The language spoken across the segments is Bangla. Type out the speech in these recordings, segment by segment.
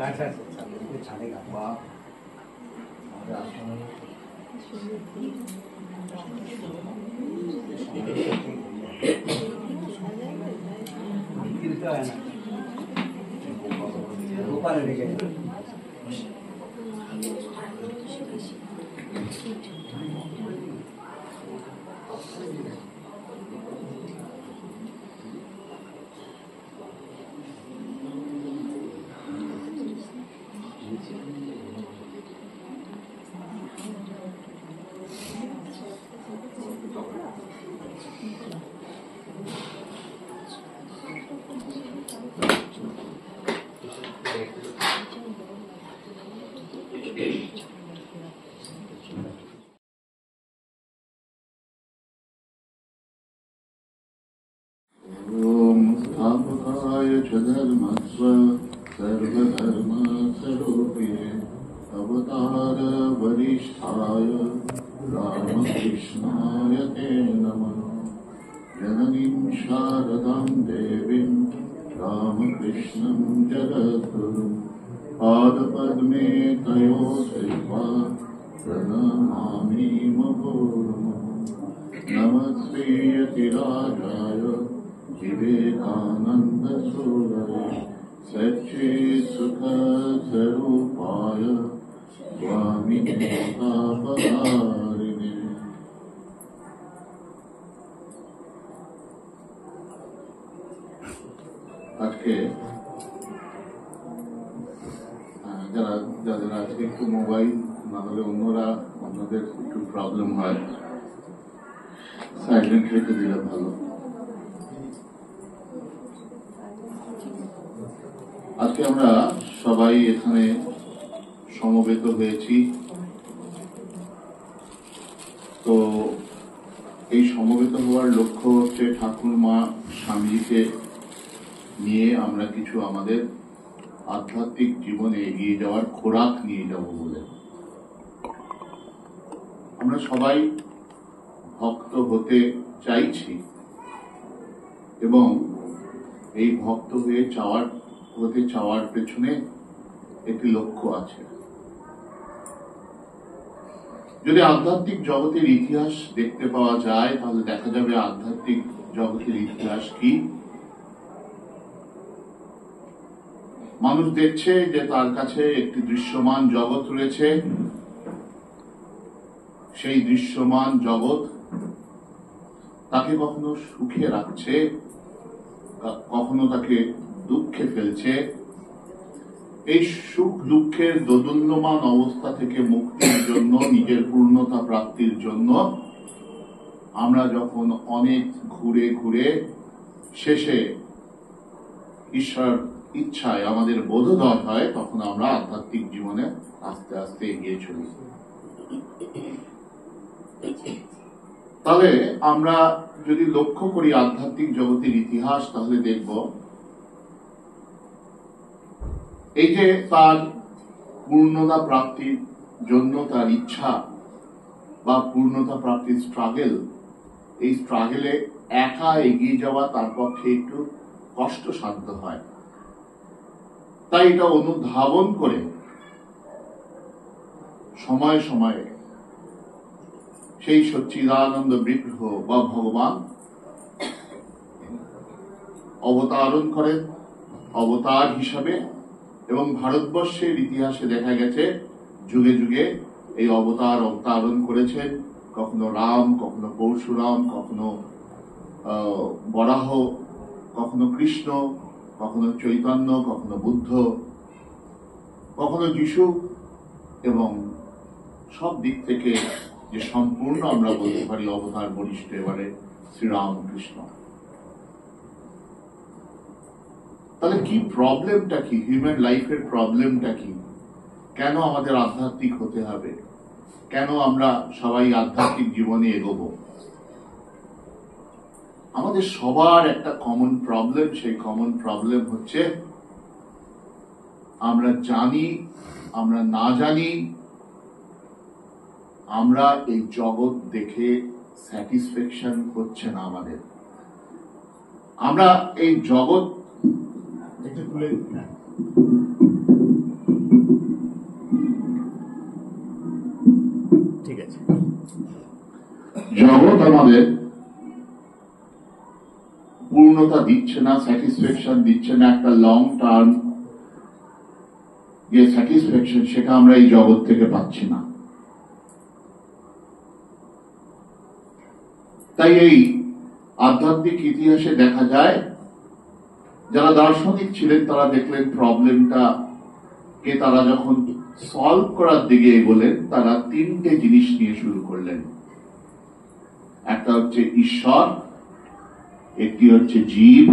अच्छा अच्छा ये छानेगा वाह गिरता है ना ऊपर लेके स्थापकाय च धर्मस्व सर्वधर्मस्वरूपिणे अवतार वरिष्ठाय रामकृष्णाय ते नमः। जननीं शारदां देवीं रामकृष्णं जगद्गुरुं पादपद्मे तयो सेवा प्रणमामि मुहुर्मुहुः। नमस्ते यतिराजाय विवेकानंद सूरये सच्चे सुख स्वरूपाय स्वामी तापहारिणे। আজকে যাদের আজকে একটু মোবাইল না হলে অন্যদের একটু প্রবলেম হয়, সাইলেন্ট রেখে দিলে ভালো। আজকে আমরা সবাই এখানে সমবেত হয়েছি, তো এই সমবেত হওয়ার লক্ষ্য হচ্ছে ঠাকুর মা স্বামীজিকে নিয়ে আমরা কিছু আমাদের আধ্যাত্মিক জীবনে এগিয়ে যাওয়ার খোরাক নিয়ে যাব বলে। আমরা সবাই ভক্ত হতে চাইছি এবং এই ভক্ত হতে চাওয়ার পেছনে একটি লক্ষ্য আছে। যদি আধ্যাত্মিক জগতের ইতিহাস দেখতে পাওয়া যায় তাহলে দেখা যাবে আধ্যাত্মিক জগতের ইতিহাস কি। মানুষ দেখছে যে তার কাছে একটি দৃশ্যমান জগৎ রয়েছে, সেই দৃশ্যমান জগৎ তাকে কখনো সুখে রাখছে, কখনো তাকে দুঃখে ফেলছে। এই সুখ দুঃখের দোদুল্যমান অবস্থা থেকে মুক্তির জন্য, নিজের পূর্ণতা প্রাপ্তির জন্য আমরা যখন অনেক ঘুরে ঘুরে শেষে ঈশ্বর ইচ্ছায় আমাদের বোধোদয় হয়, তখন আমরা আধ্যাত্মিক জীবনে আস্তে আস্তে এগিয়ে চলি। তাহলে আমরা যদি লক্ষ্য করি আধ্যাত্মিক জগতের ইতিহাস, তাহলে দেখব এই যে তার পূর্ণতা প্রাপ্তির জন্য তার ইচ্ছা বা পূর্ণতা প্রাপ্তির স্ট্রাগল, এই স্ট্রাগলে একা এগিয়ে যাওয়া তার পক্ষে একটু কষ্টসাধ্য হয়। তাই এটা অনুধাবন করে সময়ে সময়ে সেই সচ্চিদানন্দ বিগ্রহ বা ভগবান অবতারণ করেন অবতার হিসাবে, এবং ভারতবর্ষের ইতিহাসে দেখা গেছে যুগে যুগে এই অবতারণ করেছেন। কখনো রাম, কখনো পরশুরাম, কখনো বরাহ, কখনো কৃষ্ণ, কখনো চৈতন্য, কখনো বুদ্ধ, কখনো যিশু, এবং সব দিক থেকে যে সম্পূর্ণ আমরা বলতে পারি অবতার বরিষ্ঠ এবারে শ্রীরামকৃষ্ণ। তাহলে কি প্রবলেমটা কি, হিউম্যান লাইফের প্রবলেমটা কি, কেন আমাদের আধ্যাত্মিক হতে হবে, কেন আমরা সবাই আধ্যাত্মিক জীবনে এগোবো? আমাদের সবার একটা কমন প্রবলেম, সেই কমন প্রবলেম হচ্ছে আমরা জানি, আমরা না জানি, আমরা এই জগৎ দেখে স্যাটিসফ্যাকশন হচ্ছে না আমাদের। আমরা এই জগৎ জগৎ আমাদের পূর্ণতা দিচ্ছে না, স্যাটিসফ্যাকশন দিচ্ছে না, একটা লং টার্ম যে স্যাটিসফ্যাকশন সেটা আমরা এই জগৎ থেকে পাচ্ছি না। তাই এই আধ্যাত্মিক ইতিহাসে দেখা যায় যারা দার্শনিক ছিলেন তারা দেখলেন প্রবলেমটা কে তারা যখন সলভ করার দিকে এগোলেন তারা তিনটে জিনিস নিয়ে শুরু করলেন। একটা হচ্ছে ঈশ্বর, একটি হচ্ছে জীব,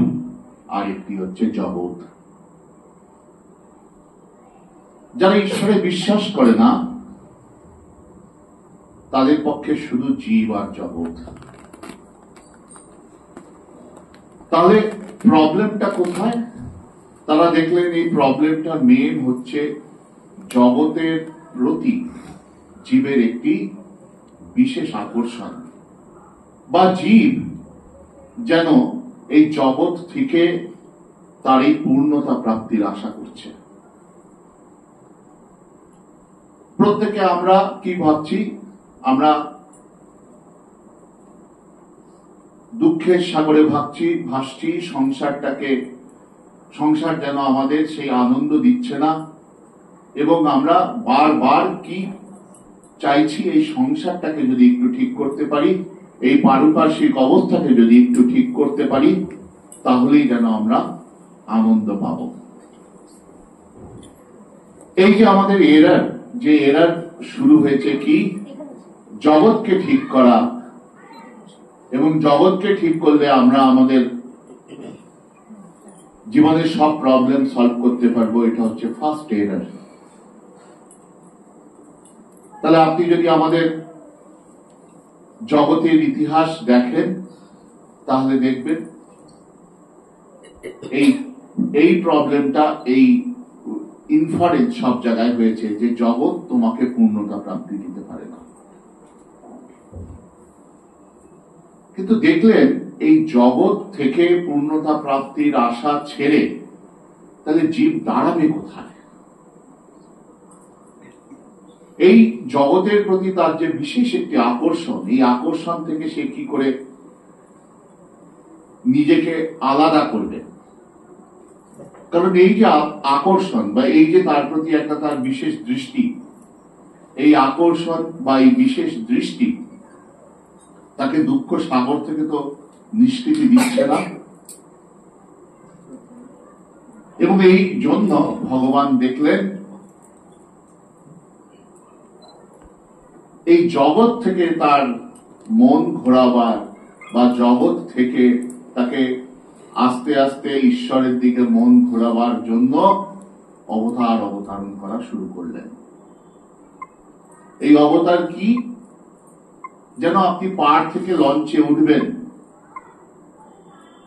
আর একটি হচ্ছে জগৎ। যারা ঈশ্বরে বিশ্বাস করে না তাদের পক্ষে শুধু জীব আর জগৎ। তাহলে প্রবলেমটা কোথায়? তারা দেখলেন এই প্রবলেমটা মেন হচ্ছে জগতের প্রতি জীবের একটি বিশেষ আকর্ষণ, বা জীব যেন এই জগৎ থেকে তার এই পূর্ণতা প্রাপ্তির আশা করছে। প্রত্যেকে আমরা কি ভাবছি? আমরা দুঃখের সাগরে ভাসছি, সংসার যেন আমাদের সেই আনন্দ দিচ্ছে না, এবং আমরা বারবার কি চাইছি, এই সংসারটাকে যদি একটু ঠিক করতে পারি, এই পারিপার্শ্বিক অবস্থাকে যদি একটু ঠিক করতে পারি, তাহলেই যেন আমরা আনন্দ পাব। এই যে আমাদের এরার শুরু হয়েছে কি? জগৎকে ঠিক করা, এবং জগৎকে ঠিক করলে আমরা আমাদের জীবনের সব প্রবলেম সলভ করতে পারবো। এটা হচ্ছে ফার্স্ট এরার। তাহলে আপনি যদি আমাদের জগতের ইতিহাস দেখেন তাহলে দেখবেন এই প্রবলেমটা, এই ইনফারেন্স সব জায়গায় হয়েছে যে জগৎ তোমাকে পূর্ণতা প্রাপ্তি দিতে পারে না। কিন্তু দেখলেন এই জগৎ থেকে পূর্ণতা প্রাপ্তির আশা ছেড়ে তাহলে জীব দাঁড়াবে কোথায়? এই জগতের প্রতি তার যে বিশেষ একটি আকর্ষণ, এই আকর্ষণ থেকে সে কি করে নিজেকে আলাদা করবে? কারণ এই যে আকর্ষণ বা এই যে তার প্রতি একটা তার বিশেষ দৃষ্টি, এই আকর্ষণ বা এই বিশেষ দৃষ্টি তাকে দুঃখ সাগর থেকে তো নিষ্কৃতি দিচ্ছে না। এবং এই জন্য ভগবান দেখলেন এই জগৎ থেকে তার মন ঘোরাবার, বা জগৎ থেকে তাকে আস্তে আস্তে ঈশ্বরের দিকে মন ঘোরাবার জন্য অবতারণ করা শুরু করলেন। এই অবতার কি? যেন আপনি পাড় থেকে লঞ্চে উঠবেন,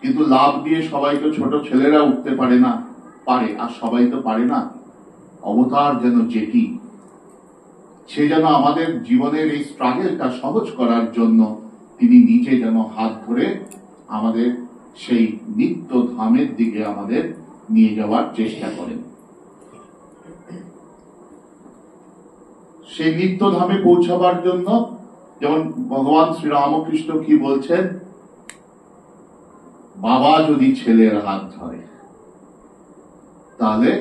কিন্তু লাভ দিয়ে সবাই তো, ছোট ছেলেরা উঠতে পারে, আর সবাই তো পারে না। অবতার যেন জেটি, সে যেন আমাদের জীবনের এই স্ট্রাগলটা সহজ করার জন্য তিনি নিজে যেন হাত ধরে আমাদের সেই নিত্য ধামের দিকে আমাদের নিয়ে যাওয়ার চেষ্টা করেন। সেই নিত্য ধামে পৌঁছাবার জন্য যেমন ভগবান শ্রীরামকৃষ্ণ কি বলছেন, বাবা যদি ছেলের হাত ধরে তাহলে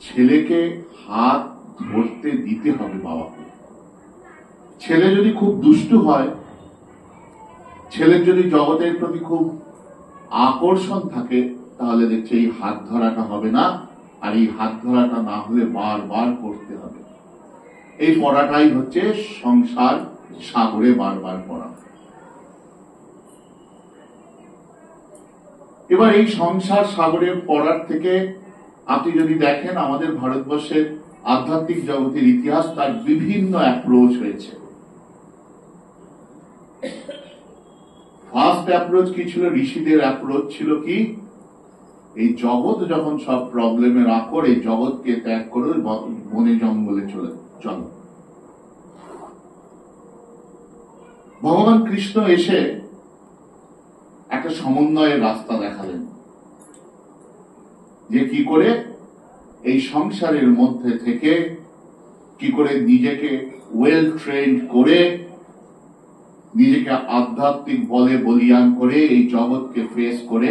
ছেলেকে হাত ধরতে দিতে হবে বাবাকে। ছেলে যদি খুব দুষ্টু হয়, ছেলের যদি জগতের প্রতি খুব আকর্ষণ থাকে, তাহলে দেখছে এই হাত ধরাটা হবে না, আর এই হাত ধরাটা না হলে বারবার করতে হবে। এই পড়াটাই হচ্ছে সংসার সাগরে বারবার পড়া। এবার এই সংসার সাগরে পড়ার থেকে আপনি যদি দেখেন আমাদের ভারতবর্ষের আধ্যাত্মিক জগতের ইতিহাস, তার বিভিন্ন অ্যাপ্রোচ হয়েছে। ফার্স্ট অ্যাপ্রোচ কি ছিল? ঋষিদের অ্যাপ্রোচ ছিল কি, এই জগৎ যখন সব প্রবলেমের আকর, এই জগৎকে ত্যাগ করে বনে জঙ্গলে চলো। ভগবান কৃষ্ণ এসে একটা সমন্বয়ের রাস্তা দেখালেন, যে কি করে এই সংসারের মধ্যে থেকে কি করে নিজেকে ওয়েল ট্রেন্ড করে নিজেকে আধ্যাত্মিক বলে বলিয়ান করে এই জগৎকে ফেস করে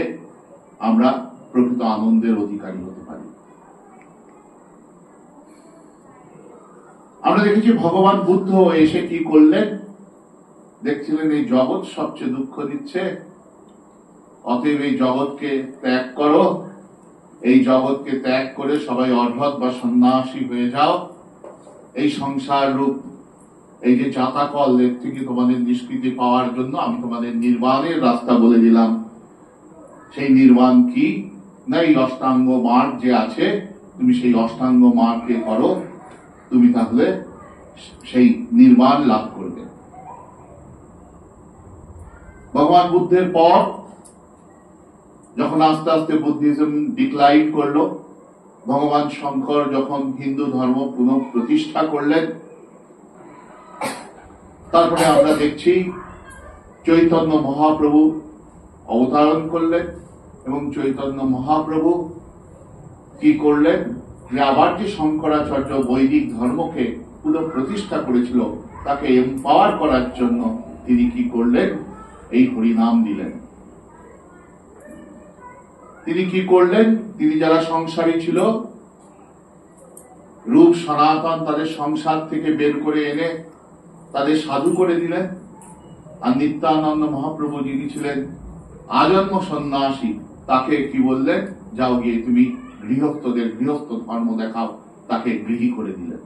আমরা প্রকৃত আনন্দের অধিকারী হতে পারি। আমরা দেখেছি ভগবান বুদ্ধ এসে কি করলেন, দেখছিলেন এই জগৎ সবচেয়ে দুঃখ দিচ্ছে, অতএব এই জগৎকে ত্যাগ করো, এই জগৎকে ত্যাগ করে সবাই অর্হৎ বা সন্ন্যাসী হয়ে যাও, এই সংসার রূপ এই যে চাতাকল এর থেকে তোমাদের নিষ্কৃতি পাওয়ার জন্য আমি তোমাদের নির্বাণের রাস্তা বলে দিলাম। সেই নির্বাণ কি না, এই অষ্টাঙ্গ মার্গ যে আছে, তুমি সেই অষ্টাঙ্গ মার্গে করো, তুমি তাহলে সেই নির্বাণ লাভ করবে। ভগবান বুদ্ধের পর যখন আস্তে আস্তে বুদ্ধিজম ডিক্লাইন করলো, ভগবান শঙ্কর যখন হিন্দু ধর্ম পুনঃ প্রতিষ্ঠা করলেন, তারপরে আমরা দেখছি চৈতন্য মহাপ্রভু অবতারণ করলেন এবং চৈতন্য মহাপ্রভু কি করলেন, যে আবার যে শঙ্করাচার্য বৈদিক ধর্মকে পুনঃ প্রতিষ্ঠা করেছিল তাকে এম্পাওয়ার করার জন্য তিনি কি করলেন, এই হরিনাম দিলেন। তিনি কি করলেন, তিনি যারা সংসারী ছিল রূপ সনাতন তাদের সংসার থেকে বের করে এনে তাদের সাধু করে দিলেন। আর নিত্যানন্দ মহাপ্রভু যিনি ছিলেন আজন্ম সন্ন্যাসী, তাকে কি বললেন, যাও গিয়ে তুমি গৃহস্থদের গৃহস্থ ধর্ম দেখাও, তাকে গৃহী করে দিলেন।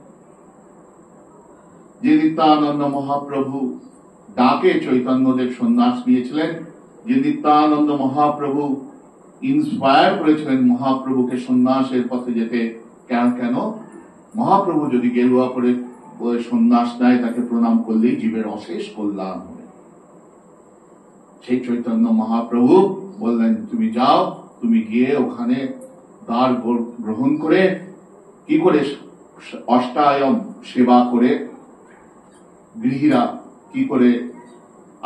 যে নিত্যানন্দ মহাপ্রভু ডাকে চৈতন্যদেব সন্ন্যাস নিয়েছিলেন, যে নিত্যানন্দ মহাপ্রভু ইন্সপায়ার করেছিলেন মহাপ্রভুকে সন্ন্যাসের পথে যেতে, কেন মহাপ্রভু যদি গেরুয়া করে সন্ন্যাস নেয় তাকে প্রণাম করলেই জীবের অশেষ কল্যাণ হবে। সেই চৈতন্য মহাপ্রভু বললেন তুমি যাও, তুমি গিয়ে ওখানে দ্বার গ্রহণ করে কি করে অষ্টায়ম সেবা করে গৃহীরা কি করে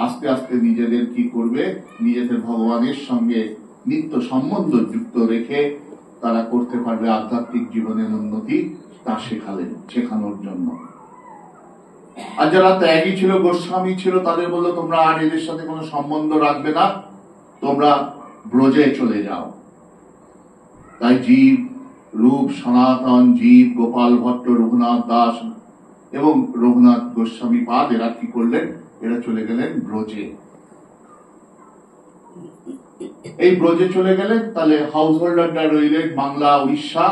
আস্তে আস্তে নিজেদের কি করবে, নিজেদের ভগবানের সঙ্গে নিত্য সম্বন্ধ যুক্ত রেখে তারা করতে পারবে আধ্যাত্মিক জীবনের উন্নতি, তা শেখানোর জন্য। আর যারা ত্যাগী ছিল, গোস্বামী ছিল, তাদের বললো তোমরা আর এদের সাথে কোনো সম্বন্ধ রাখবে না, তোমরা ব্রজে চলে যাও। তাই জীব, রূপ সনাতন, জীব, গোপাল ভট্ট, রঘুনাথ দাস এবং রঘুনাথ গোস্বামী পাদ এরা কি করলেন, এরা চলে গেলেন ব্রজে। এই ব্রজে চলে গেলেন, তাহলে হাউস হোল্ডাররা রইলেন বাংলা, উড়িষ্যা,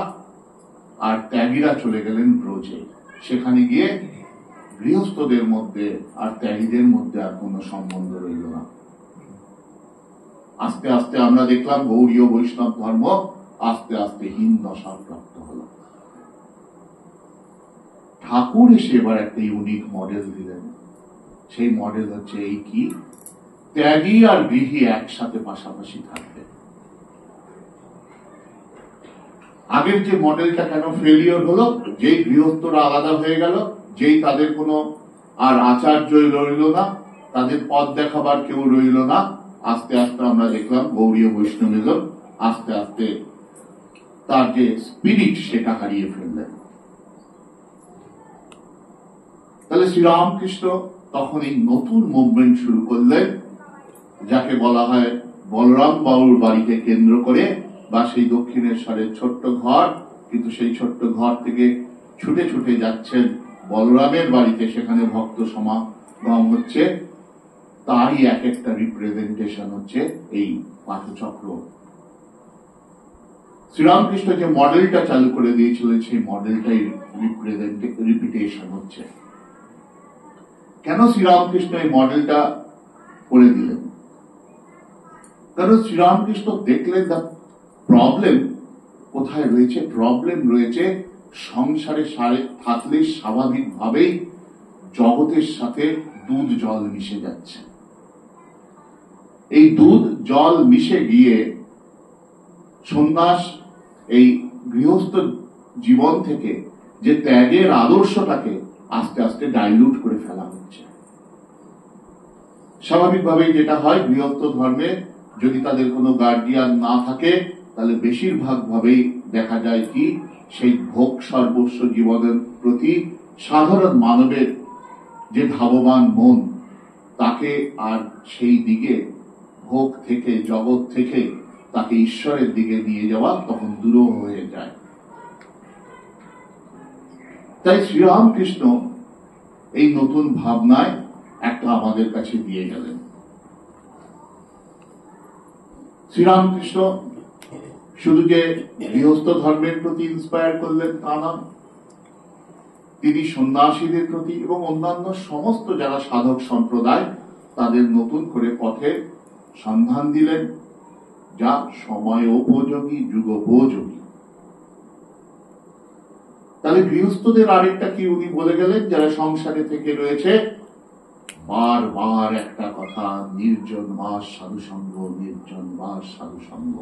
আর ত্যাগীরা চলে গেলেন ব্রজে। সেখানে গিয়ে গৃহস্থদের মধ্যে আর ত্যাগীদের মধ্যে আর কোন সম্বন্ধ রইল না। আস্তে আস্তে আমরা দেখলাম গৌড়ীয় বৈষ্ণব ধর্ম আস্তে আস্তে হীন দশা প্রাপ্ত হল। ঠাকুর এসে এবার একটা ইউনিক মডেল দিলেন। সেই মডেল হচ্ছে এই কি, ত্যাগী আর গৃহী একসাথে পাশাপাশি থাকবে। আগের যে মডেলটা কেন ফেলিওর হলো, যেই গৃহস্থরা আলাদা হয়ে গেল, যেই তাদের কোনো আর আচার্যই রইল না, তাদের পথ দেখাবার কেউ রইল না, আস্তে আস্তে আমরা দেখলাম গৌড়ীয় বৈষ্ণবিজম আস্তে আস্তে তার যে স্পিরিট সেটা হারিয়ে ফেললেন। তাহলে শ্রীরামকৃষ্ণ তখন এই নতুন মুভমেন্ট শুরু করলেন, যাকে বলা হয় বলরাম বাবুর বাড়িকে কেন্দ্র করে, বা সেই দক্ষিণেশ্বরের ছোট্ট ঘর, কিন্তু সেই ছোট্ট ঘর থেকে ছুটে ছুটে যাচ্ছেন বলরামের বাড়িতে, সেখানে ভক্ত সমাগম হচ্ছে, তারই এক একটা রিপ্রেজেন্টেশন হচ্ছে এই পাঠচক্র। শ্রীরামকৃষ্ণ যে মডেলটা চালু করে দিয়েছিলেন, সেই মডেলটাই রিপিটেশন হচ্ছে। কেন শ্রীরামকৃষ্ণ এই মডেলটা করে দিলেন? কারণ শ্রীরামকৃষ্ণ দেখলেন দা প্রবলেম কোথায় রয়েছে। প্রবলেম রয়েছে সংসারে থাকলে স্বাভাবিকভাবেই জগতের সাথে দুধ জল মিশে যাচ্ছে। এই দুধ জল মিশে গিয়ে সন্ন্যাস, এই গৃহস্থ জীবন থেকে যে ত্যাগের আদর্শটাকে আস্তে আস্তে ডাইলুট করে ফেলা হচ্ছে। স্বাভাবিকভাবেই যেটা হয়, গৃহস্থ ধর্মে যদি তাদের কোনো গার্ডিয়ান না থাকে, তাহলে বেশিরভাগ ভাবেই দেখা যায় কি, সেই ভোগ সর্বস্ব জীবনের প্রতি সাধারণ মানবের যে ধাবমান মন, তাকে আর সেই দিকে ভোগ থেকে, জগৎ থেকে তাকে ঈশ্বরের দিকে নিয়ে যাওয়া তখন দূর হয়ে যায়। তাই শ্রীরামকৃষ্ণ এই নতুন ভাবনায় একটা আমাদের কাছে দিয়ে গেলেন। শ্রীরামকৃষ্ণ শুধু যে গৃহস্থ ধর্মের প্রতি ইন্সপায়ার করলেন তা নয়, তিনি সন্ন্যাসীদের প্রতি এবং অন্যান্য সমস্ত যারা সাধক সম্প্রদায় তাদের নতুন করে পথের সন্ধান দিলেন, যা সময় উপযোগী, যুগোপযোগী। তাহলে গৃহস্থদের আরেকটা কি উনি বলে গেলেন, যারা সংসারে থেকে রয়েছে, বারবার একটা কথা, নির্জন মাস সাধুসঙ্গ, নির্জন মাস সাধুসঙ্গ।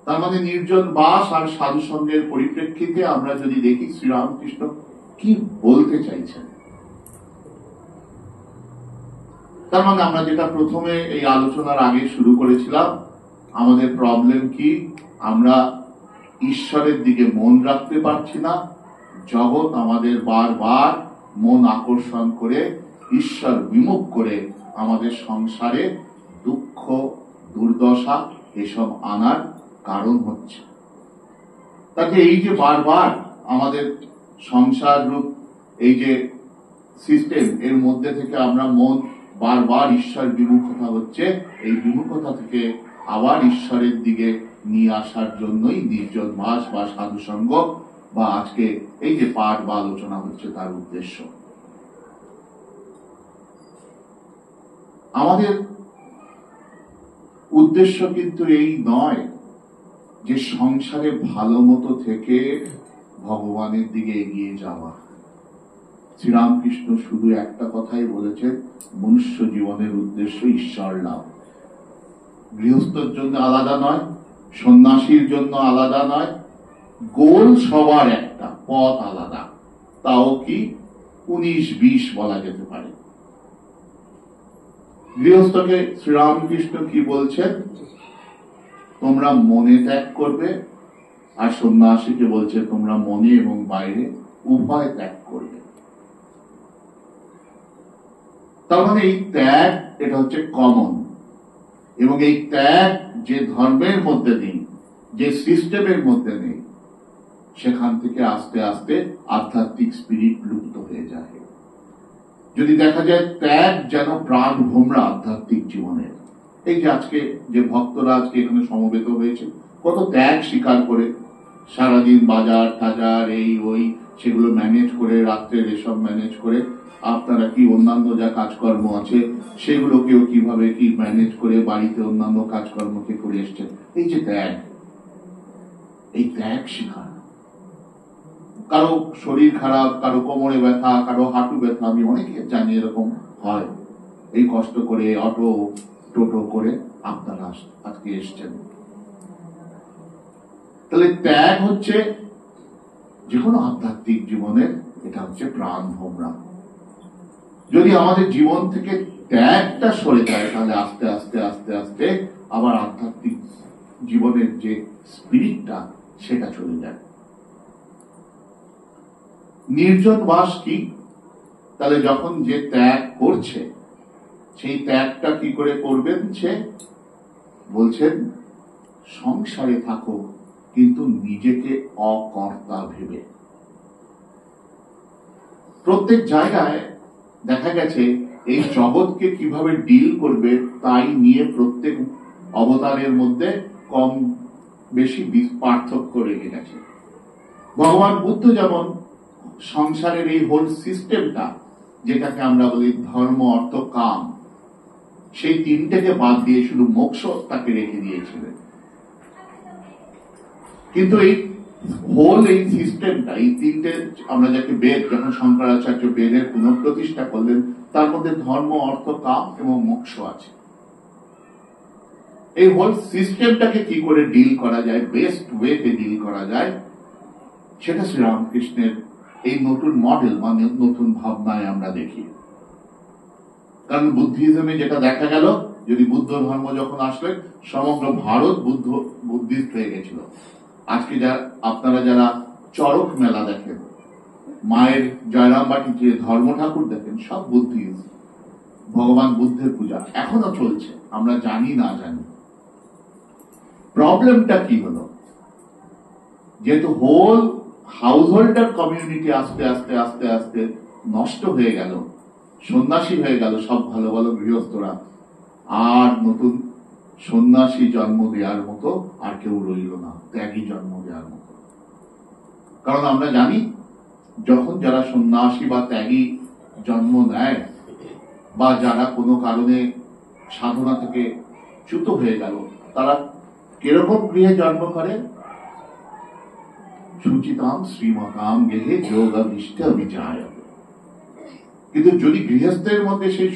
তার মানে নির্জন বাস আর সাধুসঙ্গের পরিপ্রেক্ষিতে আমরা যদি দেখি শ্রীরামকৃষ্ণ কি বলতে চাইছেন। তার মানে আমরা যেটা প্রথমে এই আলোচনার আগে শুরু করেছিলাম, আমাদের প্রবলেম কি, আমরা ঈশ্বরের দিকে মন রাখতে পারছি না। জগৎ আমাদের বারবার মন আকর্ষণ করে ঈশ্বর বিমুখ করে আমাদের সংসারে দুঃখ, দুর্দশা এসব আনার কারণ হচ্ছে। তাকে এই যে বারবার আমাদের সংসার রূপ এই যে সিস্টেম, এর মধ্যে থেকে আমরা মন বারবার ঈশ্বর বিমুখতা হচ্ছে, এই বিমুখতা থেকে আবার ঈশ্বরের দিকে নিয়ে আসার জন্যই নির্জন মাস বা সাধুসঙ্গ বা আজকে এই যে পাঠ বা আলোচনা হচ্ছে তার উদ্দেশ্য। আমাদের উদ্দেশ্য কিন্তু এই নয় যে সংসারে ভালো মতো থেকে ভগবানের দিকে এগিয়ে যাওয়া। শ্রীরামকৃষ্ণ শুধু একটা কথাই বলেছেন, মনুষ্য জীবনের উদ্দেশ্য ঈশ্বর লাভ। গৃহস্থর জন্য আলাদা নয়, সন্ন্যাসীর জন্য আলাদা নয়, গোল সবার একটা, পথ আলাদা। তাও কি 19-20 বলা যেতে পারে। গৃহস্থকে শ্রীরামকৃষ্ণ কি বলছেন, তোমরা মনে ত্যাগ করবে, আর সন্ন্যাসীকে বলছে তোমরা মনে এবং বাইরে উভয় ত্যাগ করবে। তার মানে এই ত্যাগ, এটা হচ্ছে কমন। এবং এই ত্যাগ যে ধর্মের মধ্যে নেই, যে সিস্টেমের মধ্যে নেই, সেখান থেকে আস্তে আস্তে আধ্যাত্মিক স্পিরিট লুপ্ত হয়ে যায়। যদি দেখা যায় ত্যাগ যেন প্রাণ ভোমরা আধ্যাত্মিক জীবনের। এই যে আজকে যে ভক্তরা আজকে এখানে সমবেত হয়েছে, কত ত্যাগ স্বীকার করে সারাদিন বাজার টাজার এই ওই সেগুলো ম্যানেজ করে, রাত্রের এসব ম্যানেজ করে, আপনারা কি অন্যান্য যা কাজকর্ম আছে সেগুলোকেও কিভাবে কি ম্যানেজ করে বাড়িতে অন্যান্য কাজকর্মকে করে এসছেন। এই যে ত্যাগ, এই ত্যাগ শিখার। কারো শরীর খারাপ, কারো কোমরে ব্যথা, কারো হাঁটু ব্যথা, আমি অনেকে জানি এরকম হয়, এই কষ্ট করে অটো টোটো করে আপনারা আজকে এসছেন। তাহলে ত্যাগ হচ্ছে যে কোনো আধ্যাত্মিক জীবনের, এটা হচ্ছে প্রাণ ভোমরা। যদি আমাদের জীবন থেকে ত্যাগটা সরে যায়, তাহলে আস্তে আস্তে আস্তে আস্তে আবার আধ্যাত্মিক জীবনের যে স্পিরিটটা সেটা চলে যায়। নির্জন বাস কি, তাহলে যখন যে ত্যাগ করছে সেই ত্যাগটা কি করে করবেন, সে বলছেন সংসারে থাকো কিন্তু নিজেকে অকর্তা ভেবে। প্রত্যেক জায়গায় দেখা গেছে এই জগৎকে কিভাবে ডিল করবে তাই নিয়ে প্রত্যেক অবতারের মধ্যে কম বেশি পার্থক্য রেখে গেছে। ভগবান বুদ্ধ যেমন সংসারের এই হোল সিস্টেমটা, যেটাকে আমরা বলি ধর্ম, অর্থ, কাম, সেই তিনটাকে বাদ দিয়ে শুধু মোক্ষ তাকে রেখে দিয়েছিলেন। কিন্তু এই হোল এই সিস্টেমটা, এই তিনটে আমরা যাকে বেদ, যখন শঙ্করাচার্য বেদের পুনঃপ্রতিষ্ঠা করলেন, তার মধ্যে ধর্ম, অর্থ, কাম এবং মোক্ষ আছে। এই হোল সিস্টেমটাকে কি করে ডিল করা যায়, বেস্ট ওয়েতে ডিল করা যায়, সেটা শ্রীরামকৃষ্ণের এই নতুন মডেল মানে নতুন ভাবনায় আমরা দেখি। কারণ বুদ্ধিজমে যেটা দেখা গেল, যদি বুদ্ধ ধর্ম যখন আসলেন, সমগ্র ভারত বুদ্ধিস্ট হয়ে গেছিল। আজকে আপনারা যারা চরক মেলা দেখেন, মায়ের জয়রামবাটি যে ধর্ম ঠাকুর দেখেন সব বুদ্ধিস্ট, ভগবান বুদ্ধের পূজা এখনো চলছে, আমরা জানি না জানি। প্রবলেমটা কি হলো, যেহেতু হোল হাউস হোল্ডার কমিউনিটি আস্তে আস্তে আস্তে আস্তে নষ্ট হয়ে গেল, সন্ন্যাসী হয়ে গেল সব ভালো ভালো গৃহস্থরা, আর নতুন সন্ন্যাসী জন্ম দেওয়ার মতো আর কেউ রইল না, ত্যাগী জন্ম দেওয়ার মতো। কারণ আমরা জানি যখন যারা সন্ন্যাসী বা ত্যাগী জন্ম নেয়, বা যারা কোনো কারণে সাধনা থেকে চ্যুত হয়ে গেল, তারা কিরকম গৃহে জন্ম করে? সুচিতাম শ্রীমতাম গৃহে যোগাভিষ্ট বিজয়। কিন্তু যদি গৃহস্থের মধ্যে সেই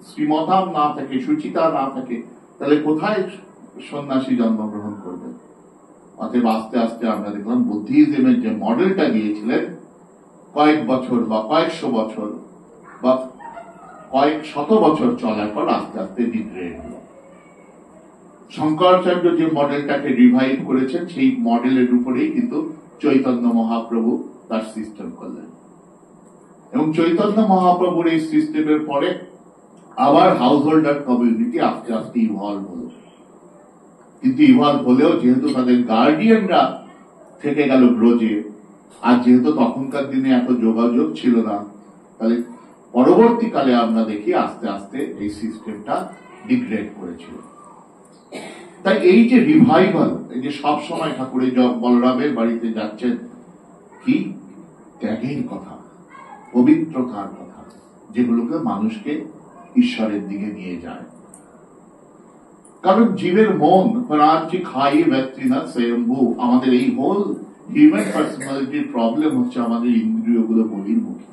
শ্রীমতাম না থাকে, সুচিতা না থাকে, তাহলে কোথায় সন্ন্যাসী জন্মগ্রহণ করবে? অতএব আস্তে আস্তে আমরা দেখলাম বুদ্ধিজমের যে মডেলটা দিয়েছিলেন, কয়েক বছর বা কয়েকশো বছর বা কয়েক শত বছর চলার পর আস্তে আস্তে ডিগ্রেড হল। শঙ্করাচার্য যে মডেলটাকে রিভাইভ করেছেন, সেই মডেলের উপরেই কিন্তু চৈতন্য মহাপ্রভু তার সিস্টেম করলেন, এবং চৈতন্য মহাপ্রভুর এই সিস্টেমের পরে আবার হাউস হোল্ডার কমিউনিটি আস্তে আস্তে ইভলভ হলো। কিন্তু ইভলভ হলেও যেহেতু তাদের গার্ডিয়ানরা থেকে গেল ব্রজে, আর যেহেতু তখনকার দিনে এত যোগাযোগ ছিল না, তাহলে পরবর্তীকালে আমরা দেখি আস্তে আস্তে এই সিস্টেমটা ডিগ্রেড করেছিল। তাই এই যে রিভাইভাল, এই যে সব সময় ঠাকুরের বলরামের বাড়িতে যাচ্ছেন, কি ত্যাগের কথা, পবিত্রতার কথা, যেগুলোকে মানুষকে ঈশ্বরের দিকে নিয়ে যায়। কারণ জীবের মন প্রাণী খাই ব্যক্তি না স্বয়ম্ভু। আমাদের এই হোল হিউম্যান পার্সোনালিটির প্রবলেম হচ্ছে আমাদের ইন্দ্রিয়গুলো বহির্মুখী।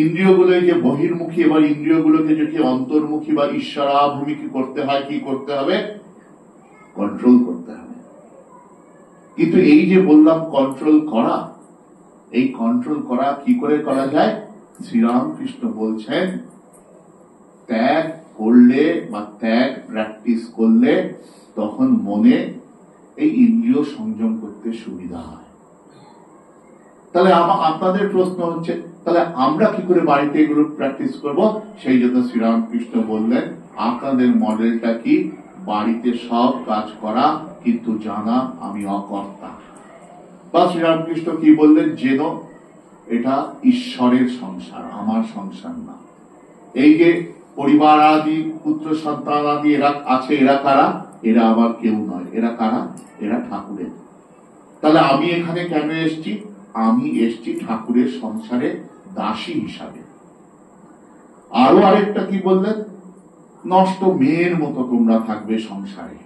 ইন্দ্রিয়গুলো যে বহির্মুখী, এবার ইন্দ্রিয়গুলোকে যদি অন্তর্মুখী বা ঈশ্বরাভিমুখী করতে হয়, কি করতে হবে? কন্ট্রোল করতে হবে। কিন্তু এই যে বললাম কন্ট্রোল করা, এই কন্ট্রোল করা কি করে করা যায়? শ্রীরামকৃষ্ণ বলছেন, ত্যাগ করলে বা ত্যাগ প্র্যাকটিস করলে তখন মনে এই ইন্দ্রিয় সংযম করতে সুবিধা হয়। তাহলে আপনাদের প্রশ্ন হচ্ছে, তাহলে আমরা কি করে বাড়িতে এগুলো প্র্যাকটিস করব? সেই জন্য শ্রীরামকৃষ্ণ বললেন, আপনাদের মডেলটা কি? বাড়িতে সব কাজ করা, কিন্তু জানা আমি অকর্তা। বা শ্রীরামকৃষ্ণ কি বললেন? যেন এটা ঈশ্বরের সংসার, আমার সংসার না। এই যে পরিবার আদি, পুত্র সন্তান আদি এরা আছে, এরা কারা? এরা আবার কেউ নয়। এরা কারা? এরা ঠাকুরের। তাহলে আমি এখানে কেন এসছি? আমি এসছি ঠাকুরের সংসারে দাসী হিসাবে। আরো আরেকটা কি বললেন? নষ্ট মেয়ের মতো তোমরা থাকবে সংসারে।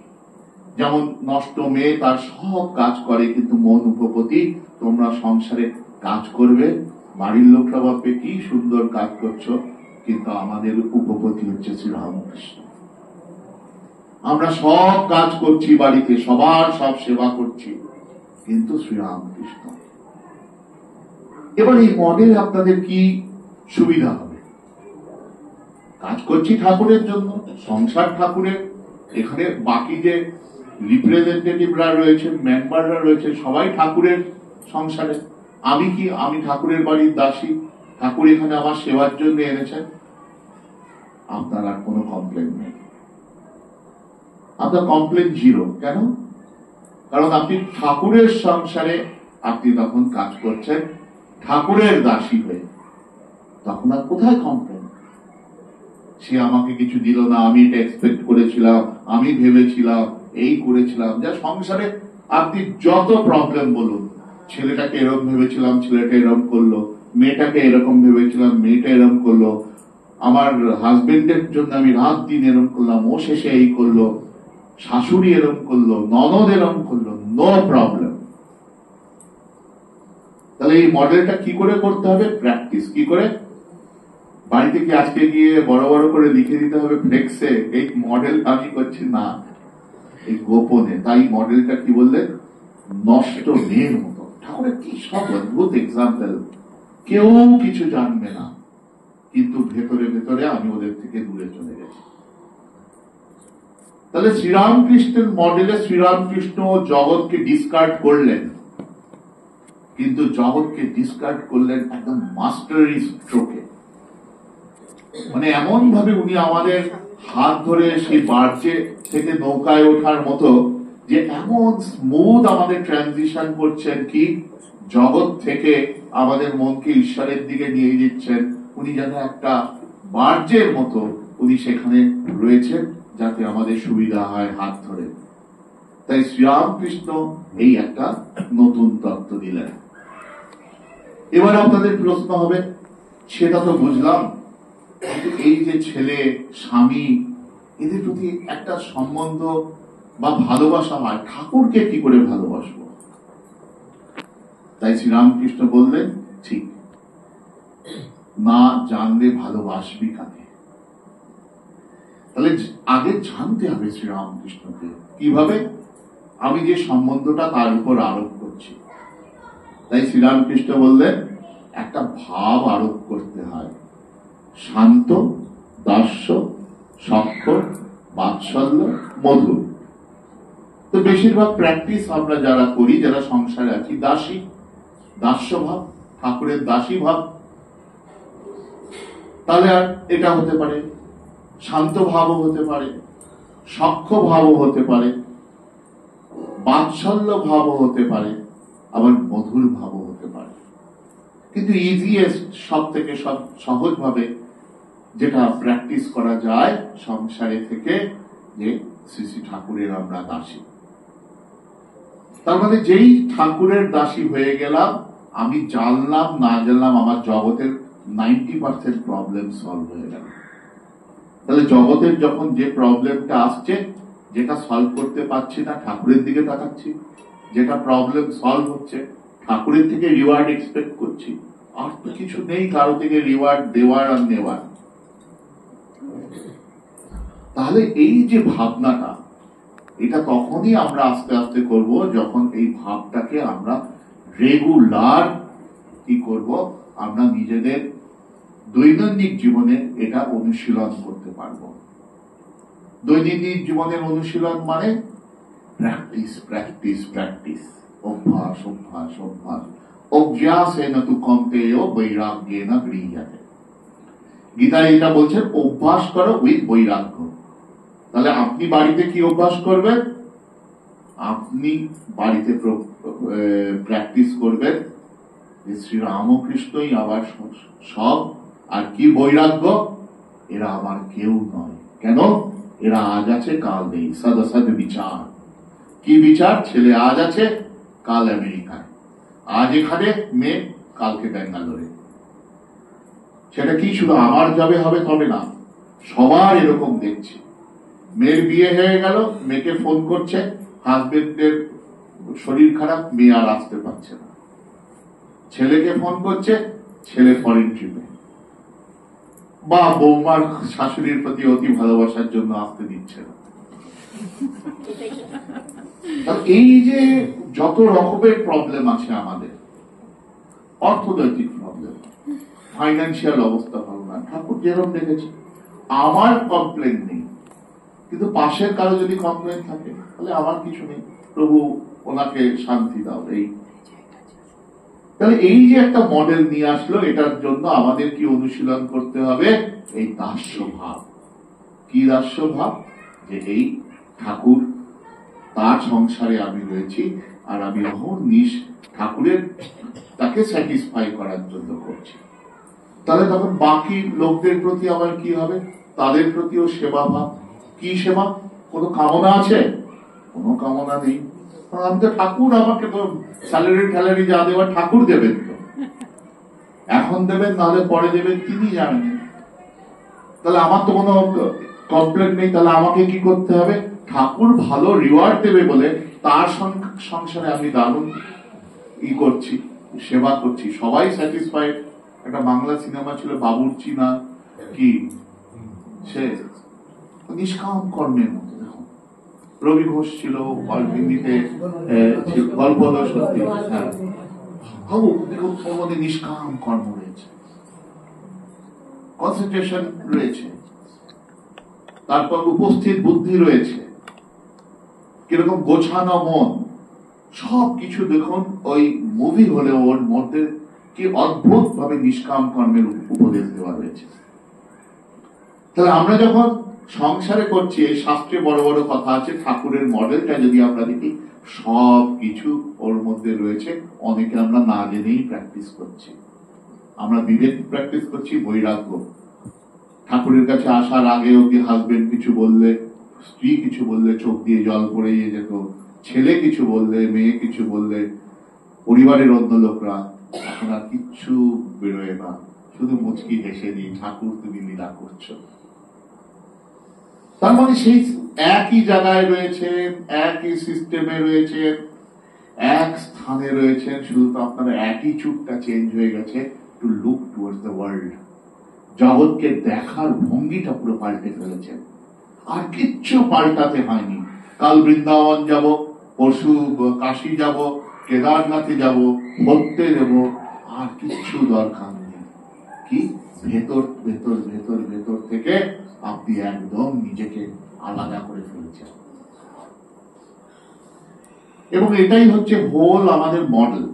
যেমন নষ্ট মেয়ে তার সব কাজ করে, কিন্তু মন উপপতি, তোমরা সংসারে কাজ করবে। বাড়ির লোকরা ভাববে কি সুন্দর কাজ করছো, কিন্তু আমাদের উপপতি হচ্ছে শ্রীরামকৃষ্ণ। আমরা সব কাজ করছি বাড়িতে, সবার সব সেবা করছি, কিন্তু শ্রীরামকৃষ্ণ। এবার এই মডেল আপনাদের কি সুবিধা হবে? কাজ করছি ঠাকুরের জন্য, সংসার ঠাকুরের, এখানে বাকি যে রিপ্রেজেন্টেটিভরা রয়েছেন, মেম্বাররা রয়েছে, সবাই ঠাকুরের সংসারে। আমি কি? আমি ঠাকুরের বাড়ির দাসী, ঠাকুর এখানে আমার সেবার জন্য এনেছেন। আপনার আর কোনো কমপ্লেন নেই, আপনার কমপ্লেন জিরো। কেন? কারণ আপনি ঠাকুরের সংসারে আপনি তখন কাজ করছেন ঠাকুরের দাসী হয়ে। তখন আর কোথায় কমপ্লেন? সে আমাকে কিছু দিল না, আমি এটা এক্সপেক্ট করেছিলাম, আমি ভেবেছিলাম, এই করেছিলাম। যা সংসারে আপনি যত প্রবলেম বলুন, ছেলেটাকে এরকম ভেবেছিলাম, ছেলেটা এরকম করলো, মেয়েটাকে এরকম ভেবেছিলাম, মেয়েটা এরকম করলো, আমার হাজবেন্ডের জন্য আমি রাত দিন এরকম করলাম, ও শেষে এই করলো, শাশুড়ি এরকম করলো, ননদ এরকম করলো, নো প্রবলেম। তাহলে এই মডেলটা কি করে করতে হবে? প্র্যাকটিস। কি করে? বাড়িতে কি আজকে গিয়ে বড় বড় করে লিখে দিতে হবে ফ্লেক্সে এই মডেল আমি করছি? না, এই গোপনে। তাই মডেলটা কি বললেন? নষ্ট মেয়ের মতো। ঠাকুরের কি সব অদ্ভুত এক্সাম্পল, কেউ কিছু জানবে না, কিন্তু ভেতরে ভেতরে আমি ওদের থেকে দূরে চলে গেছি। তাহলে শ্রীরামকৃষ্ণের মডেলে শ্রীরামকৃষ্ণ জগৎকে ডিসকার্ড করলেন, কিন্তু জগৎকে ডিসকার্ড করলেন একদম মাস্টারি স্ট্রোকে। মানে এমন ভাবে উনি আমাদের হাত ধরে সেই বার্জে থেকে নৌকায় ওঠার মতো যে এমন স্মুথ আমাদের ট্রানজিশন করছেন, কি জগৎ থেকে আমাদের মনকে ঈশ্বরের দিকে নিয়ে যাচ্ছেন। উনি যেন একটা বার্জের মতো উনি সেখানে রয়েছেন, যাতে আমাদের সুবিধা হয় হাত ধরে। তাই শ্রীরামকৃষ্ণ এই একটা নতুন তত্ত্ব দিলেন। এবার আপনাদের প্রশ্ন হবে, সেটা তো বুঝলাম, এই যে ছেলে স্বামী এদের প্রতি একটা সম্বন্ধ বা ভালোবাসা হয়, ঠাকুরকে কি করে ভালোবাসবো? তাই শ্রীরামকৃষ্ণ বললেন, ঠিক, না জানলে ভালোবাসবি কাকে? তাহলে আগে জানতে হবে শ্রীরামকৃষ্ণকে। কিভাবে? আমি যে সম্বন্ধটা তার উপর আরোপ করছি। তাই শ্রীরামকৃষ্ণ বললেন, একটা ভাব আরোপ করতে হয়। শান্ত, দাস্য, সখ্য, বাৎসল্য, মধুর। তো বেশিরভাগ প্র্যাকটিস আমরা যারা করি, যারা সংসারে আছি, দাসী, দাস্য ভাব, ঠাকুরের দাসী ভাব। তাহলে আর এটা হতে পারে, শান্ত ভাবও হতে পারে, সখ্য ভাবও হতে পারে, বাৎসল্য ভাবও হতে পারে, আবার মধুর ভাবও হতে পারে। কিন্তু ইজিয়েস্ট, সব থেকে সহজ ভাবে যেটা প্র্যাকটিস করা যায় সংসারে থেকে, যে শ্রী শ্রী ঠাকুরের আমরা দাসী। তার মানে যেই ঠাকুরের দাসী হয়ে গেলাম, আমি জানলাম না জানলাম, আমার জগতের 90% প্রবলেম সলভ হয়ে গেল। তাহলে জগতের যখন যে প্রবলেমটা আসছে, যেটা সলভ করতে পারছি না, ঠাকুরের দিকে তাকাচ্ছি। যেটা প্রবলেম সলভ হচ্ছে, ঠাকুরের থেকে রিওয়ার্ড এক্সপেক্ট করছি। আর তো কিছু নেই কারো থেকে রিওয়ার্ড দেওয়ার আর নেওয়ার। তাহলে এই যে ভাবনাটা, এটা তখনই আমরা আস্তে আস্তে করব যখন এই ভাবটাকে আমরা রেগুলার কি করব, আমরা নিজেদের দৈনন্দিন জীবনে এটা অনুশীলন করতে পারব। দৈনন্দিন জীবনের অনুশীলন মানে প্র্যাকটিস, প্র্যাকটিস, প্র্যাকটিস, অভ্যাস, অভ্যাস, অভ্যাস। অভ্যাসেন তু কৌন্তেয় বৈরাগ্যেন গৃহ্যতে। গীতায় এটা বলছেন, অভ্যাস করো উইথ বৈরাগ্য। তাহলে আপনি বাড়িতে কি অভ্যাস করবেন? আপনি বাড়িতে প্র্যাকটিস করবেন যে শ্রীরামকৃষ্ণই আমার সব, আর কি বৈরাগ্য, এরা আমার কেউ নয়। কেন? এরা আজ আছে কাল নেই। সদসদ বিচার। কি বিচার? ছেলে আজ আছে, কাল আমেরিকায়, আজ এখানে, মেয়ে কালকে ব্যাঙ্গালোরে। সেটা কি শুধু আমার যাবে হবে তবে না, সবার এরকম দেখছি। মেয়ের বিয়ে হয়ে গেল, মেয়েকে ফোন করছে, হাজবেন্ডের শরীর খারাপ, মেয়ে আর আসতে পারছে না। ছেলেকে ফোন করছে, ছেলে ফরেন ট্রিপে, বা বৌমার শাশুড়ির প্রতি অতি ভালোবাসার জন্য আসতে দিচ্ছে না। এই যে যত রকমের প্রবলেম আছে আমাদের, অর্থনৈতিক প্রবলেম, ফাইন্যান্সিয়াল অবস্থা ভালো না, ঠাকুর যেরকম দেখেছে। আমার কমপ্লেন নেই, কিন্তু পাশের কারো যদি কমপ্লেন থাকে, তাহলে আমার কিছু নেই, প্রভু ওনাকে শান্তি দাও। এই তাহলে এই যে একটা মডেল নিয়ে আসলো, এটার জন্য আমাদের কি অনুশীলন করতে হবে? এই দাস্য ভাব। কি দাস্য ভাব? যে এই ঠাকুর, তার সংসারে আমি রয়েছি, আর আমি অহর্নিশ ঠাকুরের তাকে স্যাটিসফাই করার জন্য করছি। তাহলে তখন বাকি লোকদের প্রতি আবার কি হবে? তাদের প্রতিও সেবা ভাব। কি সেবা? কোনো কামনা আছে? কোনো কামনা নেই। আমি তো ঠাকুর, আমাকে তো স্যালারি ট্যালারি যা দেওয়ার ঠাকুর দেবেন, তো এখন দেবেন নাহলে পরে দেবেন, তিনি জানেন। তাহলে আমার তো কোনো কমপ্লেন নেই। তাহলে আমাকে কি করতে হবে? ঠাকুর ভালো রিওয়ার্ড দেবে বলে তার সংসারে আমি দারুণ করছি, সেবা করছি, সবাই স্যাটিসফাইড। একটা বাংলা সিনেমা ছিল বাবুর্চি না কি, সে নিষ্কাম কর্মের মতো। দেখো, রবি ঘোষ ছিল, হিন্দিতে গল্প হলো সত্যি। হ্যাঁ, ভাবো, দেখুন ওর মধ্যে নিষ্কাম কর্ম রয়েছে, কনসেন্ট্রেশন রয়েছে, তারপর উপস্থিত বুদ্ধি রয়েছে, কিরকম গোছানো মন, সব কিছু দেখুন ওই মুভি হলে ওর মধ্যে কি অদ্ভুত ভাবে নিষ্কাম কর্মের উপদেশ দেওয়া রয়েছে। তাহলে আমরা যখন সংসারে করছি, এই শাস্ত্রে বড় বড় কথা আছে, ঠাকুরের মডেলটা যদি আমরা দেখি সব কিছু ওর মধ্যে রয়েছে। অনেকে আমরা না জেনেই প্র্যাকটিস করছি। আমরা বিবেক প্র্যাকটিস করছি, বৈরাগ্য। ঠাকুরের কাছে আসার আগে অব্দি হাজবেন্ড কিছু বললে, স্ত্রী কিছু বললে চোখ দিয়ে জল পড়ে যেত, ছেলে কিছু বললে, মেয়ে কিছু বললে, পরিবারের অন্য লোকরা, এখন আর কিচ্ছু বেরোয় না, শুধু মুচকি হেসে দিই, ঠাকুর তুমি লীলা করছো। তার মানে সেই একই জায়গায় রয়েছে, একই সিস্টেমে রয়েছে, এক স্থানে রয়েছেন, শুধু তো আপনার অ্যাটিটিউডটা চেঞ্জ হয়ে গেছে to look towards the world. জগৎকে দেখার ভঙ্গিটা পুরো পাল্টে ফেলেছেন, আর কিচ্ছু পাল্টাতে হয়নি। কাল বৃন্দাবন যাব, পরশু কাশী যাব, কেদারনাথে যাব, ভক্তে দেব, আর কিচ্ছু দরকার নেই। কি ভেতর ভেতর ভেতর ভেতর থেকে আপনি একদম নিজেকে আলাদা করে ফেলেছেন। এবং এটাই হচ্ছে হোল আমাদের মডেল।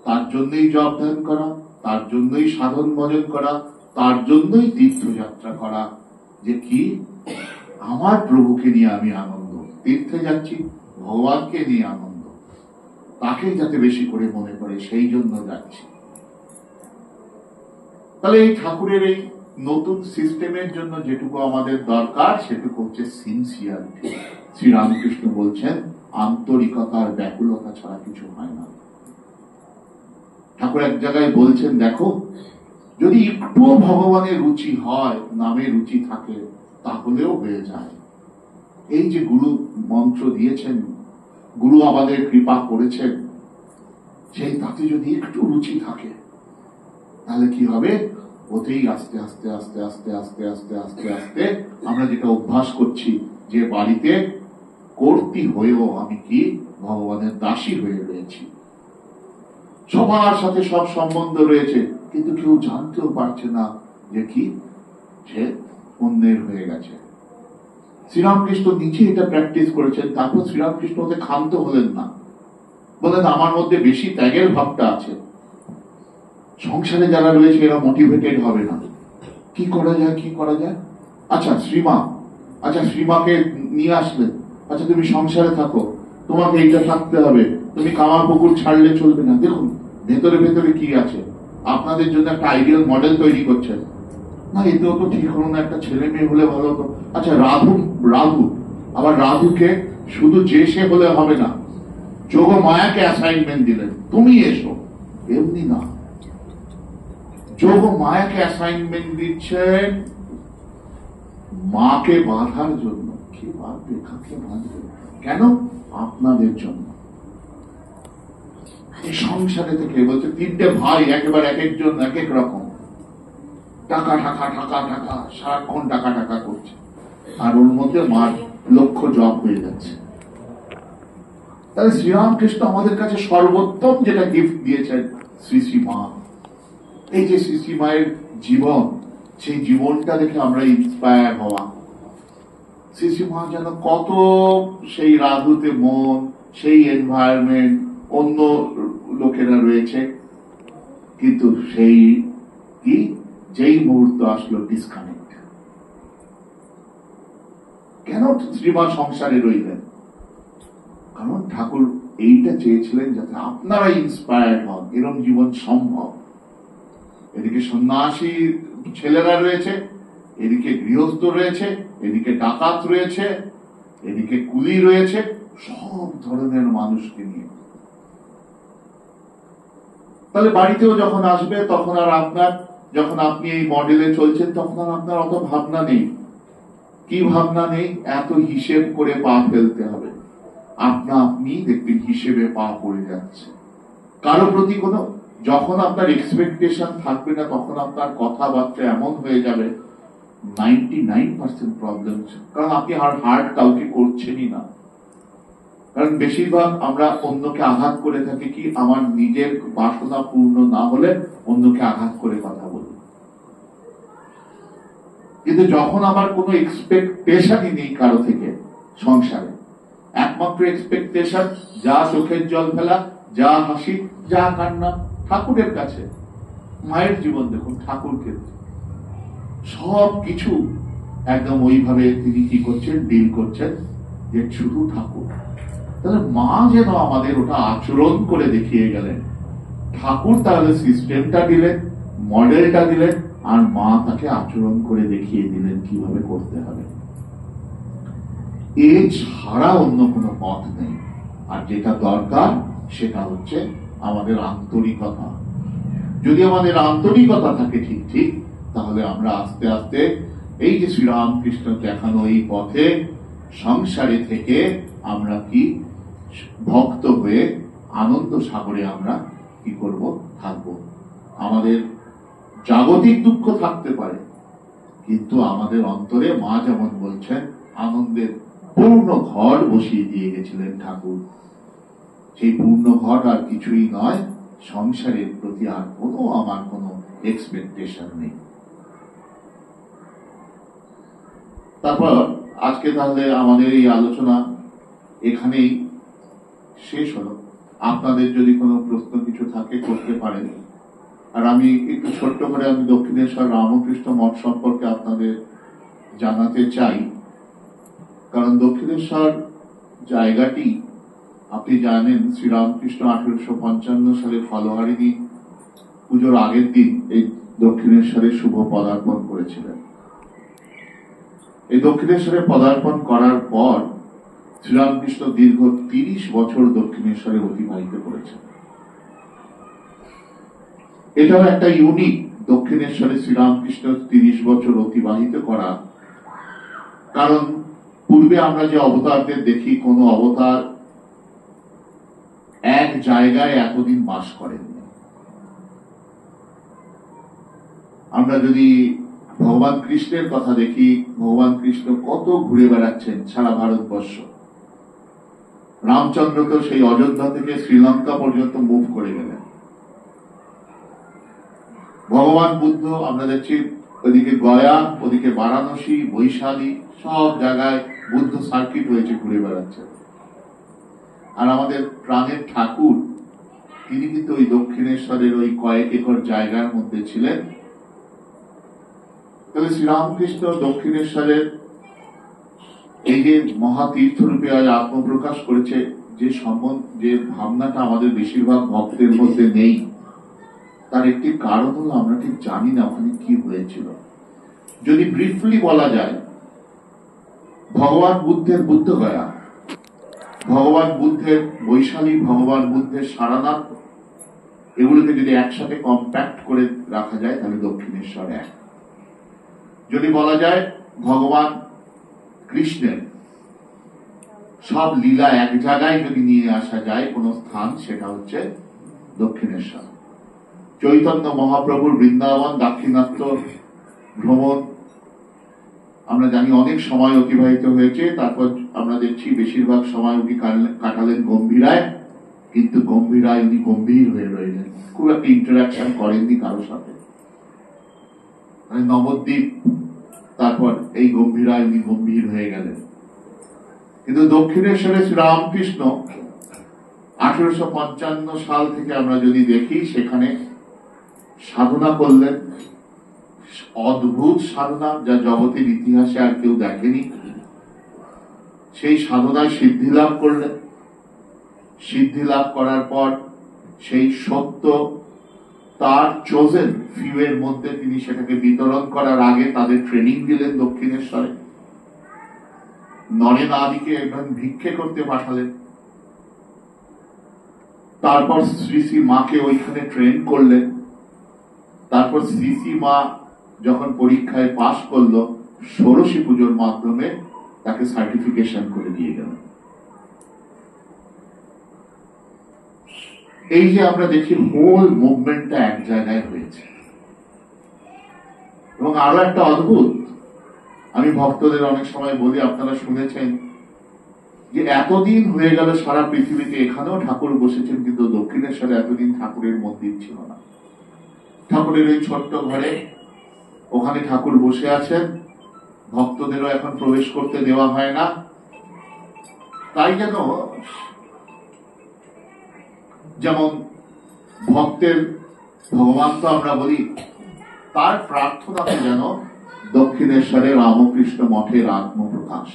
তার জন্যই জপ ধ্যান করা, তার জন্যই সাধন ভজন করা, তার জন্যই তীর্থযাত্রা করা, যে কি আমার প্রভুকে নিয়ে আমি আনন্দ, তীর্থে যাচ্ছি ভগবানকে নিয়ে আনন্দ, তাকে যাতে বেশি করে মনে পড়ে সেই জন্য যাচ্ছি। তাহলে এই ঠাকুরের এই নতুন সিস্টেমের জন্য যেটুকু আমাদের দরকার সেটুকু হচ্ছে সিনসিয়ারিটি। শ্রীরামকৃষ্ণ বলছেন আন্তরিকতার ব্যাকুলতা ছাড়া কিছু হয় না। ঠাকুর এক জায়গায় বলছেন, দেখো যদি একটু ভগবানের রুচি হয়, নামে রুচি থাকে, তাহলেও হয়ে যায়। এই যে গুরু মন্ত্র দিয়েছেন, গুরু আমাদের কৃপা করেছেন, সেই তাতে যদি একটু রুচি থাকে তাহলে কি হবে, ওতেই আস্তে আস্তে আস্তে আস্তে আস্তে আস্তে আস্তে আস্তে আমরা যেটা অভ্যাস করছি, যে বাড়িতে কর্তী হয়েও আমি কি ভগবানের দাসী হয়ে রয়েছি, সবার সাথে সব সম্বন্ধ রয়েছে, কিন্তু কেউ জানতেও পারছে না যে কি সে অন্যের হয়ে গেছে। শ্রীরামকৃষ্ণ নিজে এটা প্র্যাকটিস করেছেন। তারপর শ্রীরামকৃষ্ণ ওতে ক্ষান্ত হলেন না, বলেন আমার মধ্যে বেশি ত্যাগের ভাবটা আছে, সংসারে যারা রয়েছে এরা মোটিভেটেড হবে না, কি করা যায় কি করা যায়। আচ্ছা শ্রীমা, আচ্ছা শ্রীমাকে নিয়ে আসলেন, আচ্ছা তুমি সংসারে থাকো, তোমাকে এইটা থাকতে হবে, তুমি কামার পুকুর ছাড়লে চলবে না। দেখুন ভেতরে ভেতরে কি আছে, আপনাদের জন্য একটা আইডিয়াল মডেল তৈরি করছেন। না এতেও তো ঠিক হলো না, একটা ছেলে মেয়ে হলে ভালো হতো। আচ্ছা রাধু, আবার রাধুকে শুধু যে সে হলে হবে না, যোগ মায়াকে অ্যাসাইনমেন্ট দিলেন, তুমি এসো, এমনি না। যোগ মায়াকে অ্যাসাইনমেন্ট দিচ্ছেন মাকে বাঁধার জন্য। কি বাঁধবে, কাকে বাঁধবে, কেন? আপনাদের জন্য। এই সংসারে থেকে বলছে তিনটে ভাই, একেবারে এক একজন এক এক রকম, টাকা টাকা টাকা টাকা, সারাক্ষণ টাকা টাকা করছে, আর ওর মধ্যে মার লক্ষ্য জব হয়ে যাচ্ছে। তাহলে শ্রীরামকৃষ্ণ আমাদের কাছে সর্বোত্তম যেটা গিফট দিয়েছেন শ্রী শ্রী মা। এই যে শ্রী শ্রী মায়ের জীবন, সেই জীবনটা দেখে আমরা ইন্সপায়ার হওয়া। শ্রী শ্রী মা যেন কত সেই রাধুতে মন, সেই এনভায়রনমেন্ট, অন্য লোকেরা রয়েছে, কিন্তু সেই কি যেই মুহূর্ত আসলো ডিসকানেক্ট। কেন শ্রীমা সংসারে রইলেন? কারণ ঠাকুর এইটা চেয়েছিলেন যাতে আপনারা ইন্সপায়ার্ড হন, এরকম জীবন সম্ভব। এদিকে সন্ন্যাসী ছেলেরা রয়েছে, এদিকে গৃহস্থ রয়েছে, এদিকে ডাকাত রয়েছে, এদিকে কুলি রয়েছে, সব ধরনের মানুষকে নিয়ে। তাহলে বাড়িতেও যখন আসবে তখন আর আপনার, যখন আপনি এই মডেলে চলছেন তখন আর আপনার অত ভাবনা নেই। কি ভাবনা নেই? এত হিসেব করে পা ফেলতে হবে। আপনি দেখবেন হিসেবে পা পড়ে যাচ্ছে। কারো প্রতি কোনো, যখন আপনার এক্সপেকটেশন থাকবে না তখন আপনার কথাবার্তা এমন হয়ে যাবে 99% প্রবলেম, কারণ আপনি আর হার্ট কাউকে করছেনই না। কারণ বেশিরভাগ আমরা অন্যকে আঘাত করে থাকি কি, আমার নিজের বাসনা পূর্ণ না হলে অন্যকে আঘাত করে কথা বলি। কিন্তু যখন আমার কোনো এক্সপেকটেশনই নেই কারো থেকে সংসারে, একমাত্র এক্সপেকটেশন, যা চোখের জল ফেলা, যা হাসি, যা কান্না, ঠাকুরের কাছে। মায়ের জীবন দেখুন, ঠাকুরকে সব কিছু একদম ওইভাবে তিনি কি করছেন, ডিল করছেন, যে শুধু ঠাকুর। তাহলে মা যেন আমাদের ওটা আচরণ করে দেখিয়ে গেলেন। ঠাকুর তাহলে সিস্টেমটা দিলেন, মডেলটা দিলেন, আর মা তাকে আচরণ করে দেখিয়ে দিলেন কিভাবে করতে হবে। এ ছাড়া অন্য কোনো পথ নেই। আর যেটা দরকার সেটা হচ্ছে আমাদের আন্তরিকতা। যদি আমাদের আন্তরিকতা থাকে ঠিক ঠিক, তাহলে আমরা আস্তে আস্তে এই যে শ্রীরামকৃষ্ণ দেখানো এই পথে সংসারে থেকে আমরা কি ভক্ত হয়ে আনন্দ সাগরে আমরা কি করব, থাকবো। আমাদের জাগতিক দুঃখ থাকতে পারে, কিন্তু আমাদের অন্তরে মা যেমন বলছেন, আনন্দের পূর্ণ ঘট বসিয়ে দিয়ে গেছিলেন ঠাকুর। সেই পূর্ণ ঘট আর কিছুই নয়, সংসারের প্রতি আর আমার কোনো এক্সপেকটেশন নেই। তারপর আজকে তাহলে আমাদের এই আলোচনা এখানেই শেষ হলো। আপনাদের যদি কোনো প্রশ্ন কিছু থাকে করতে পারেন। আর আমি একটু ছোট্ট করে আমি দক্ষিণেশ্বর রামকৃষ্ণ মঠ সম্পর্কে আপনাদের জানাতে চাই। কারণ দক্ষিণেশ্বর জায়গাটি আপনি জানেন, শ্রীরামকৃষ্ণ 1855 সালে ফলহারিণী পুজোর আগের দিন এই দক্ষিণেশ্বরে শুভ পদার্পণ করেছিলেন। এই দক্ষিণেশ্বরে পদার্পণ করার পর শ্রীরামকৃষ্ণ দীর্ঘ 30 বছর দক্ষিণেশ্বরে অতিবাহিত করেছেন। এটাও একটা ইউনিক, দক্ষিণেশ্বরে শ্রীরামকৃষ্ণ 30 বছর অতিবাহিত করা। কারণ পূর্বে আমরা যে অবতারদের দেখি, কোন অবতার এক জায়গায় এতদিন বাস করেননি। আমরা যদি ভগবান কৃষ্ণের কথা দেখি, ভগবান কৃষ্ণ কত ঘুরে বেড়াচ্ছেন সারা ভারতবর্ষ। রামচন্দ্র তো সেই অযোধ্যা থেকে শ্রীলঙ্কা পর্যন্ত মুভ করে গেলেন। ভগবান বুদ্ধ আমরা দেখছি ওদিকে গয়া, ওদিকে বারাণসী, বৈশালী, সব জায়গায় বুদ্ধ সার্কিট হয়েছে, ঘুরে বেড়াচ্ছে। আর আমাদের প্রাণের ঠাকুর তিনি কিন্তু ওই দক্ষিণেশ্বরের ওই কয়েক একর জায়গার মধ্যে ছিলেন। তবে শ্রীরামকৃষ্ণ দক্ষিণেশ্বরের এই যে মহাতীর্থ রূপে আজ আত্মপ্রকাশ করেছে, যে ভাবনাটা আমাদের বেশিরভাগ ভক্তের মধ্যে নেই, তার একটি কারণ হলো আমরা ঠিক জানি না ওখানে কি হয়েছিল। যদি ব্রিফলি বলা যায়, ভগবান বুদ্ধের বুদ্ধগয়া, ভগবান বুদ্ধের বৈশালী, ভগবান বুদ্ধের সারানাথ, এগুলোকে যদি একসাথে কম্প্যাক্ট করে রাখা যায় তাহলে দক্ষিণেশ্বর এক। যদি বলা যায় ভগবান কৃষ্ণের সব লীলা এক জায়গায় যদি নিয়ে আসা যায় কোন স্থান, সেটা হচ্ছে দক্ষিণেশ্বর। চৈতন্য মহাপ্রভুর বৃন্দাবন দাক্ষিণাত্য ভ্রমণ আমরা জানি অনেক সময় অতিবাহিত হয়েছে। তারপর আমরা দেখছি বেশিরভাগ সময় উনি কাটালেন গম্ভীরায়, কিন্তু গম্ভীরায় উনি গম্ভীর হয়ে রইলেন, খুব একটা ইন্টারাকশন করেননি কারোর সাথে। মানে নবদ্বীপ, তারপর এই গম্ভীরায় উনি গম্ভীর হয়ে গেলেন। কিন্তু দক্ষিণেশ্বরে শ্রীরামকৃষ্ণ 1855 সাল থেকে আমরা যদি দেখি, সেখানে সাধনা করলেন, অদ্ভুত সাধনা, যা জগতের ইতিহাসে আর কেউ দেখেনি। সেই সাধনায় সিদ্ধি লাভ করলেন। সিদ্ধি লাভ করার পর সেই সত্য তার চোজেন ফিউ এর মধ্যে তিনি সেটাকে বিতরণ করার আগে তাদের ট্রেনিং দিলেন দক্ষিণেশ্বরে। নরেন আদিকে একজন ভিক্ষে করতে পাঠালেন। তারপর শ্রী শ্রী মাকে ওইখানে ট্রেন করলেন। তারপর শ্রী শ্রী মা যখন পরীক্ষায় পাশ করলো, ষোড়শী পুজোর মাধ্যমে তাকে সার্টিফিকেশন করে দিয়ে গেল। এই যে আমরা দেখি হোল মুভমেন্টটা এক জায়গায় হয়েছে। এবং আরো একটা অদ্ভুত, আমি ভক্তদের অনেক সময় বলি, আপনারা শুনেছেন যে এতদিন হয়ে গেল সারা পৃথিবীতে এখানেও ঠাকুর বসেছেন, কিন্তু দক্ষিণেশ্বরে এতদিন ঠাকুরের মন্দির ছিল না। ঠাকুরের ওই ছোট্ট ঘরে ওখানে ঠাকুর বসে আছেন, ভক্তদেরও এখন প্রবেশ করতে দেওয়া হয় না। তাই যেন যেমন ভক্তের ভগবান তো আমরা বলি, তার প্রার্থনাতে যেন দক্ষিণেশ্বরে রামকৃষ্ণ মঠের আত্মপ্রকাশ।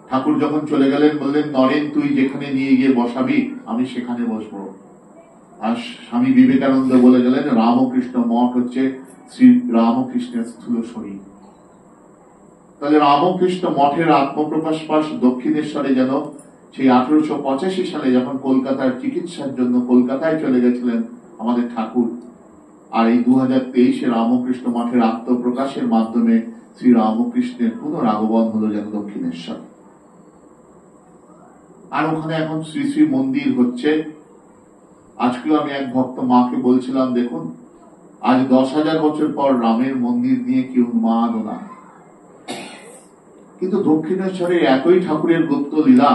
ঠাকুর যখন চলে গেলেন বললেন, নরেন তুই যেখানে নিয়ে গিয়ে বসাবি আমি সেখানে বসবো। আর স্বামী বিবেকানন্দ বলে গেলেন রামকৃষ্ণ মঠ হচ্ছে শ্রী রামকৃষ্ণের স্থূল শরীর। তাহলে রামকৃষ্ণ মঠের আত্মপ্রকাশ পাশ দক্ষিণেশ্বরে যেন সেই 1885 সালে যখন কলকাতার চিকিৎসার জন্য কলকাতায় চলে গেছিলেন আমাদের ঠাকুর, আর এই 2023-এ রামকৃষ্ণ মঠের আত্মপ্রকাশের মাধ্যমে শ্রী রামকৃষ্ণের পুনরাগমন হলো যেন দক্ষিণেশ্বর। আর ওখানে এখন শ্রী শ্রী মন্দির হচ্ছে। আজকেও আমি এক ভক্ত মাকে বলছিলাম, দেখুন আজ 10,000 বছর পর রামের মন্দির নিয়ে কি উন্মাদনা, কিন্তু দক্ষিণেশ্বরে এতই ঠাকুরের গুপ্ত লীলা,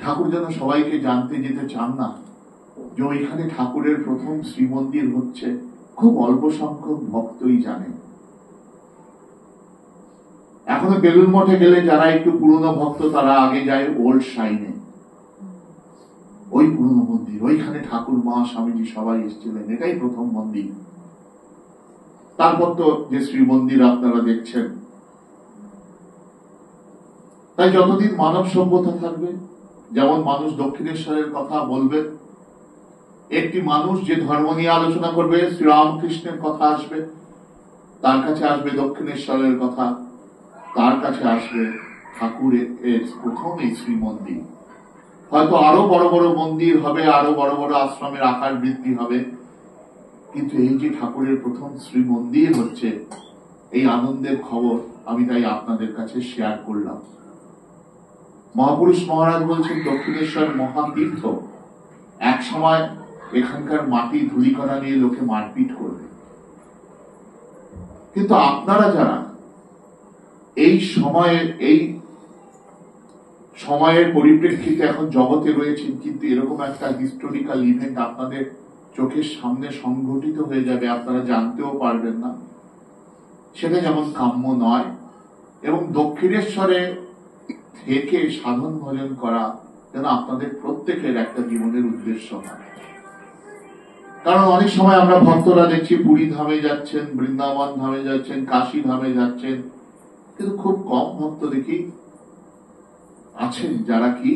ঠাকুর যেন সবাইকে জানতে যেতে চান না যে ওইখানে ঠাকুরের প্রথম শ্রীমন্দির হচ্ছে। খুব অল্প সংখ্যক ভক্তই জানে। এখনো বেলুর মঠে গেলে যারা একটু পুরনো ভক্ত তারা আগে যায় ওল্ড শাইনে, ওই পুরনো মন্দির, ওইখানে ঠাকুর মা স্বামীজি সবাই এসেছিলেন, এটাই প্রথম মন্দির। তারপর তো যে শ্রীমন্দির আপনারা দেখছেন। তাই যতদিন মানব সভ্যতা থাকবে, যেমন মানুষ দক্ষিণেশ্বরের কথা বলবে, একটি মানুষ যে ধর্ম নিয়ে আলোচনা করবে শ্রীরামকৃষ্ণের কথা আসবে, তার কাছে আসবে দক্ষিণেশ্বরের কথা, তার কাছে আসবে ঠাকুরের প্রথম এই শ্রীমন্দির। হয়তো আরো বড় বড় মন্দির হবে, আরো বড় বড় আশ্রমের আকার বৃদ্ধি হবে, কিন্তু এই যে ঠাকুরের প্রথম শ্রীমন্দির হচ্ছে, এই আনন্দের খবর আমি তাই আপনাদের কাছে শেয়ার করলাম। মহাপুরুষ মহারাজ বলছেন দক্ষিণেশ্বর মহাতীর্থ, এক সময় এখানকার মাটি ধূলিকণা নিয়ে লোকে মারপিট করবে, কিন্তু আপনারা যারা এই সময়ের পরিপ্রেক্ষিতে এখন জগতে রয়েছেন, কিন্তু এরকম একটা হিস্টোরিক্যাল ইভেন্ট আপনাদের চোখের সামনে সংঘটিত হয়ে যাবে, আপনারা জানতেও পারবেন না, সেটা যেমন কাম্য নয়। এবং দক্ষিণেশ্বরে থেকে সাধন ভজন করা যেন আপনাদের প্রত্যেকের একটা জীবনের উদ্দেশ্য হয়। কারণ অনেক সময় আমরা ভক্তরা দেখছি পুরী ধামে যাচ্ছেন, বৃন্দাবন ধামে যাচ্ছেন, কাশী ধামে যাচ্ছেন, কিন্তু খুব কম ভক্ত দেখি আছেন যারা কি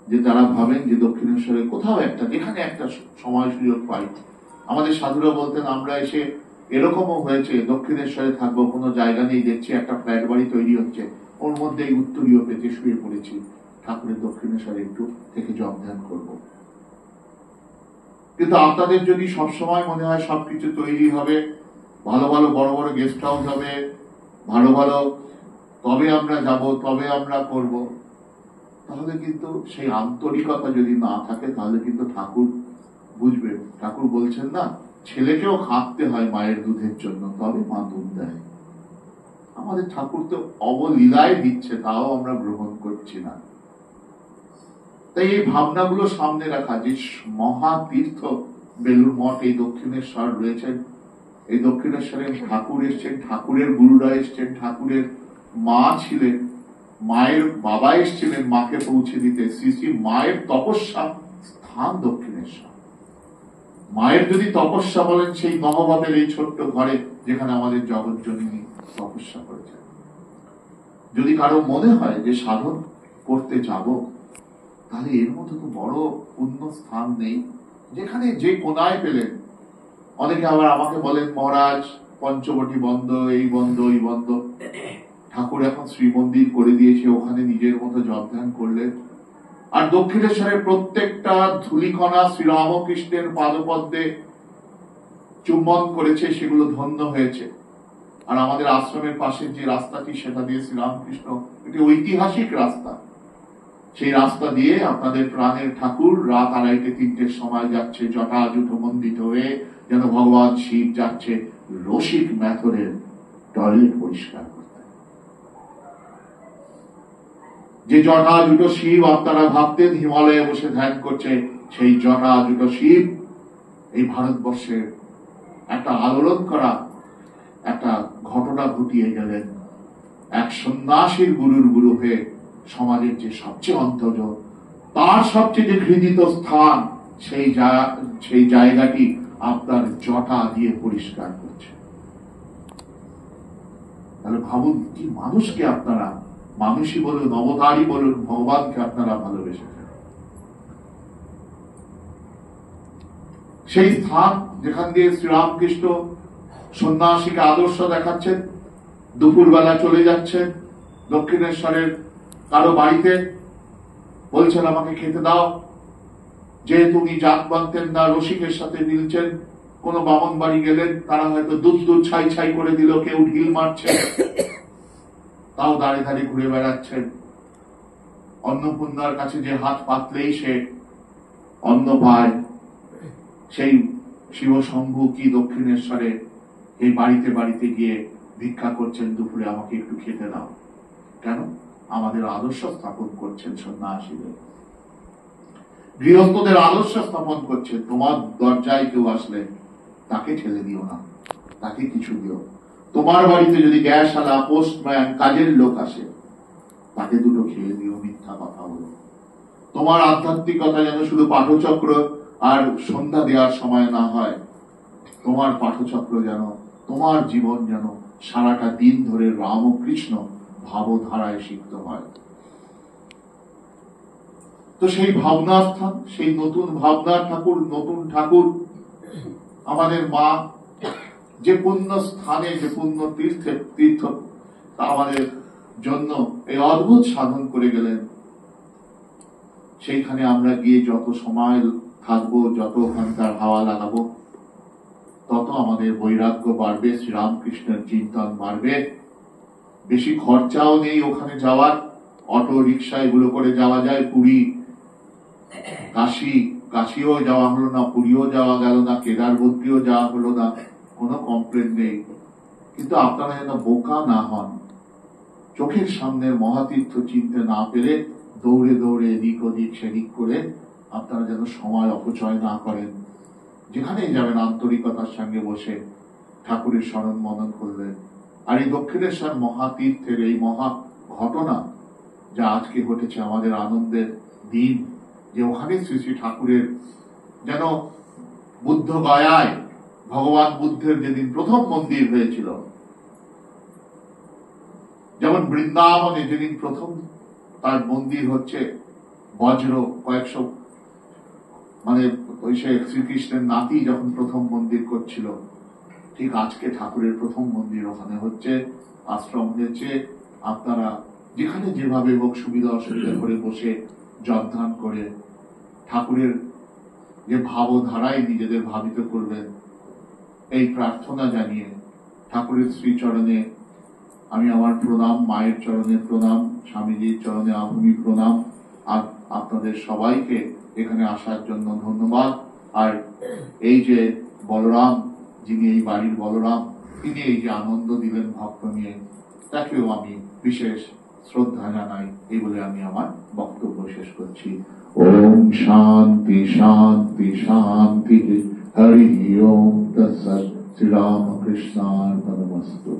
যে তারা ভাবেন যে দক্ষিণেশ্বরে কোথাও একটা, যেখানে একটা সময় সুযোগ পাই। আমাদের সাধুরা বলতেন আমরা এসে এরকমও হয়েছে দক্ষিণেশ্বরে থাকবো, কোনো জায়গা নেই, দেখছি একটা ফ্ল্যাট বাড়ি তৈরি হচ্ছে, ওর মধ্যে এই উত্তরীয় পেতে শুয়ে পড়েছি, ঠাকুরের দক্ষিণেশ্বরে একটু থেকে জপ ধ্যান করবো। কিন্তু আপনাদের যদি সবসময় মনে হয় সবকিছু তৈরি হবে, ভালো ভালো বড় বড় গেস্ট হাউস হবে, ভালো ভালো তবে আমরা যাব, তবে আমরা করব, তাহলে কিন্তু সেই আন্তরিকতা যদি না থাকে তাহলে কিন্তু ঠাকুর বুঝবে। ঠাকুর বলছেন না, ছেলেকেও খাটতে হয় মায়ের দুধের জন্য, তবে মা দুধ দেয়। আমাদের ঠাকুর তো অবলীলায় দিচ্ছে, তাও আমরা গ্রহণ করছি না। তাই এই ভাবনাগুলো সামনে রাখা যে মহাতীর্থ বেলুর মঠ, এই দক্ষিণেশ্বর রয়েছেন, এই দক্ষিণেশ্বরে ঠাকুর এসছেন, ঠাকুরের গুরুরা এসছেন, ঠাকুরের মা ছিলেন, মায়ের বাবা এসছিলেন মাকে পৌঁছে দিতে, শ্রী শ্রী মায়ের তপস্যা স্থান দক্ষিণেশ্বর। মায়ের যদি তপস্যা বলেন সেই নহবতের এই ছোট্ট ঘরে যেখানে আমাদের জগৎজননী তপস্যা করেছেন। যদি কারো মনে হয় যে সাধন করতে যাব, তাহলে এর মধ্যে তো বড় পুণ্য স্থান নেই, যেখানে যে কোনায় পেলেন। অনেকে আবার আমাকে বলেন মহারাজ পঞ্চবটি বন্ধ, এই বন্ধ, ওই বন্ধ। ঠাকুর এখন শ্রীমন্দির করে দিয়েছে, ওখানে নিজের মতো জপ ধ্যান করলেন। আর দক্ষিণেশ্বরের প্রত্যেকটা ধূলিকণা শ্রীরামকৃষ্ণের পাদপদ্মে চুম্বন করেছে, সেগুলো ধন্য হয়েছে। আর আমাদের আশ্রমের পাশে যে রাস্তাটি, সেটা দিয়ে শ্রীরামকৃষ্ণ, একটি ঐতিহাসিক রাস্তা, সেই রাস্তা দিয়ে আপনাদের প্রাণের ঠাকুর রাত 2:30-3টের সময় যাচ্ছে জটাজুট মন্ডিত হয়ে, যেন ভগবান শিব যাচ্ছে রসিক ম্যাথরের টয়লেট পরিষ্কার করতে। যে জটাজুট শিব আপনারা ভাবতেন হিমালয়ে বসে ধ্যান করছে, সেই জটাজুট শিব এই ভারতবর্ষের একটা আলোড়ন করা একটা ঘটনা ঘটিয়ে গেলেন। এক সন্ন্যাসীর গুরুর গুরু হয়ে সমাজের যে সবচেয়ে অন্তজ, তার সবচেয়ে যে ঘৃণিত স্থান, সেই জায়গাটি আপনার জটা দিয়ে পরিষ্কার করছে। তাহলে ভাবুন, কি মানুষকে আপনারা, মানুষই বলুন, অবতারই বলুন, ভগবানকে আপনারা ভালোবেসেছেন। সেই স্থান যেখান দিয়ে শ্রীরামকৃষ্ণ সন্ন্যাসীকে আদর্শ দেখাচ্ছেন, দুপুরবেলা চলে যাচ্ছেন দক্ষিণেশ্বরের কারো বাড়িতে, বলছেন আমাকে খেতে দাও। যেহেতু উনি জাত মানতেন না, রসিকের সাথে মিলছেন, কোন বামন বাড়ি গেলেন, তারা হয়তো দুধ ছাই ছাই করে দিল, কেউ ঢিল মারছে, তাও দাঁড়িয়ে দাঁড়িয়ে ঘুরে বেড়াচ্ছেন। অন্নপূর্ণার কাছে যে হাত পাতলেই সে অন্ন পায়, সেই শিবশম্ভু কি দক্ষিণেশ্বরে এই বাড়িতে বাড়িতে গিয়ে ভিক্ষা করছেন, দুপুরে আমাকে একটু খেতে দাও। কেন? আমাদের আদর্শ স্থাপন করছেন সন্ন্যাসীদের, গৃহস্থদের আদর্শ স্থাপন করছেন। তোমার দরজায় কেউ আসলে তাকে ঠেলে দিও না, তাকে কিছু দিও। তোমার বাড়িতে যদি গ্যাস আলা, পোস্টম্যান, কাজের লোক আসে, তাকে দুটো খেয়ে দিও, মিথ্যা কথা বলো। তোমার আধ্যাত্মিকতা যেন শুধু পাঠচক্র আর সন্ধ্যা দেওয়ার সময় না হয়, তোমার পাঠচক্র যেন, তোমার জীবন যেন সারাটা দিন ধরে রামকৃষ্ণ ভাবধারায় সিক্ত হয়। তো সেই ভাবনার স্থান, সেই নতুন ভাবনার ঠাকুর, নতুন ঠাকুর আমাদের মা যে পুণ্য স্থানে, যে পুণ্য তীর্থ আমাদের জন্য এই অদ্ভুত সাধন করে গেলেন, সেইখানে আমরা গিয়ে যত সময় থাকবো, যত ওখানকার হাওয়া লাগাবো, তত আমাদের বৈরাগ্য বাড়বে, শ্রীরামকৃষ্ণের চিন্তন বাড়বে। বেশি খরচাও নেই ওখানে যাওয়ার, অটো রিক্সা এগুলো করে যাওয়া যায়। পুরী, কাশিও যাওয়া হলো না, পুরীও যাওয়া গেল না, কেদারবদ্রীও যাওয়া হলো না, কোনো কমপ্লেন নেই। কিন্তু আপনারা যেন বোকা না হন, চোখের সামনের মহাতীর্থ চিনতে না পেরে দৌড়ে দৌড়ে এদিক ওদিক সেদিক করে আপনারা যেন সময় অপচয় না করেন। যেখানেই যাবেন আন্তরিকতার সঙ্গে বসে ঠাকুরের স্মরণ মনন করলেন। আর এই দক্ষিণেশ্বর মহাতীর্থের এই মহা ঘটনা যা আজকে ঘটেছে, আমাদের আনন্দের দিন, যে ওখানে শ্রী শ্রী ঠাকুরের যেন বুদ্ধ গয়ায় ভগবান বুদ্ধের যেদিন প্রথম মন্দির হয়েছিল, যেমন বৃন্দাবনে যেদিন প্রথম তার মন্দির হচ্ছে, বজ্র কয়েকশো, মানে ওই সে শ্রীকৃষ্ণের নাতি যখন প্রথম মন্দির করছিল, ঠিক আজকে ঠাকুরের প্রথম মন্দির ওখানে হচ্ছে, আশ্রম হয়েছে। আপনারা যেখানে যেভাবে হোক সুবিধা অসুবিধা করে বসে জপধ্যান করে ঠাকুরের যে ভাবধারায় নিজেদের ভাবিত করবেন, এই প্রার্থনা জানিয়ে ঠাকুরের শ্রীচরণে আমি আমার প্রণাম, মায়ের চরণে প্রণাম, স্বামীজির চরণে আভূমি প্রণাম। আর আপনাদের সবাইকে এখানে আসার জন্য ধন্যবাদ। আর এই যে বলরাম, যিনি এই বাড়ির বলরাম, তিনি এই যে আনন্দ দিলেন ভক্ত নিয়ে, তাকেও আমি বিশেষ শ্রদ্ধা জানাই। এই বলে আমি আমার বক্তব্য শেষ করছি। ওম শান্তি শান্তি শান্তি। হরি ওম তৎসৎ। শ্রীরামকৃষ্ণার্পণমস্তু।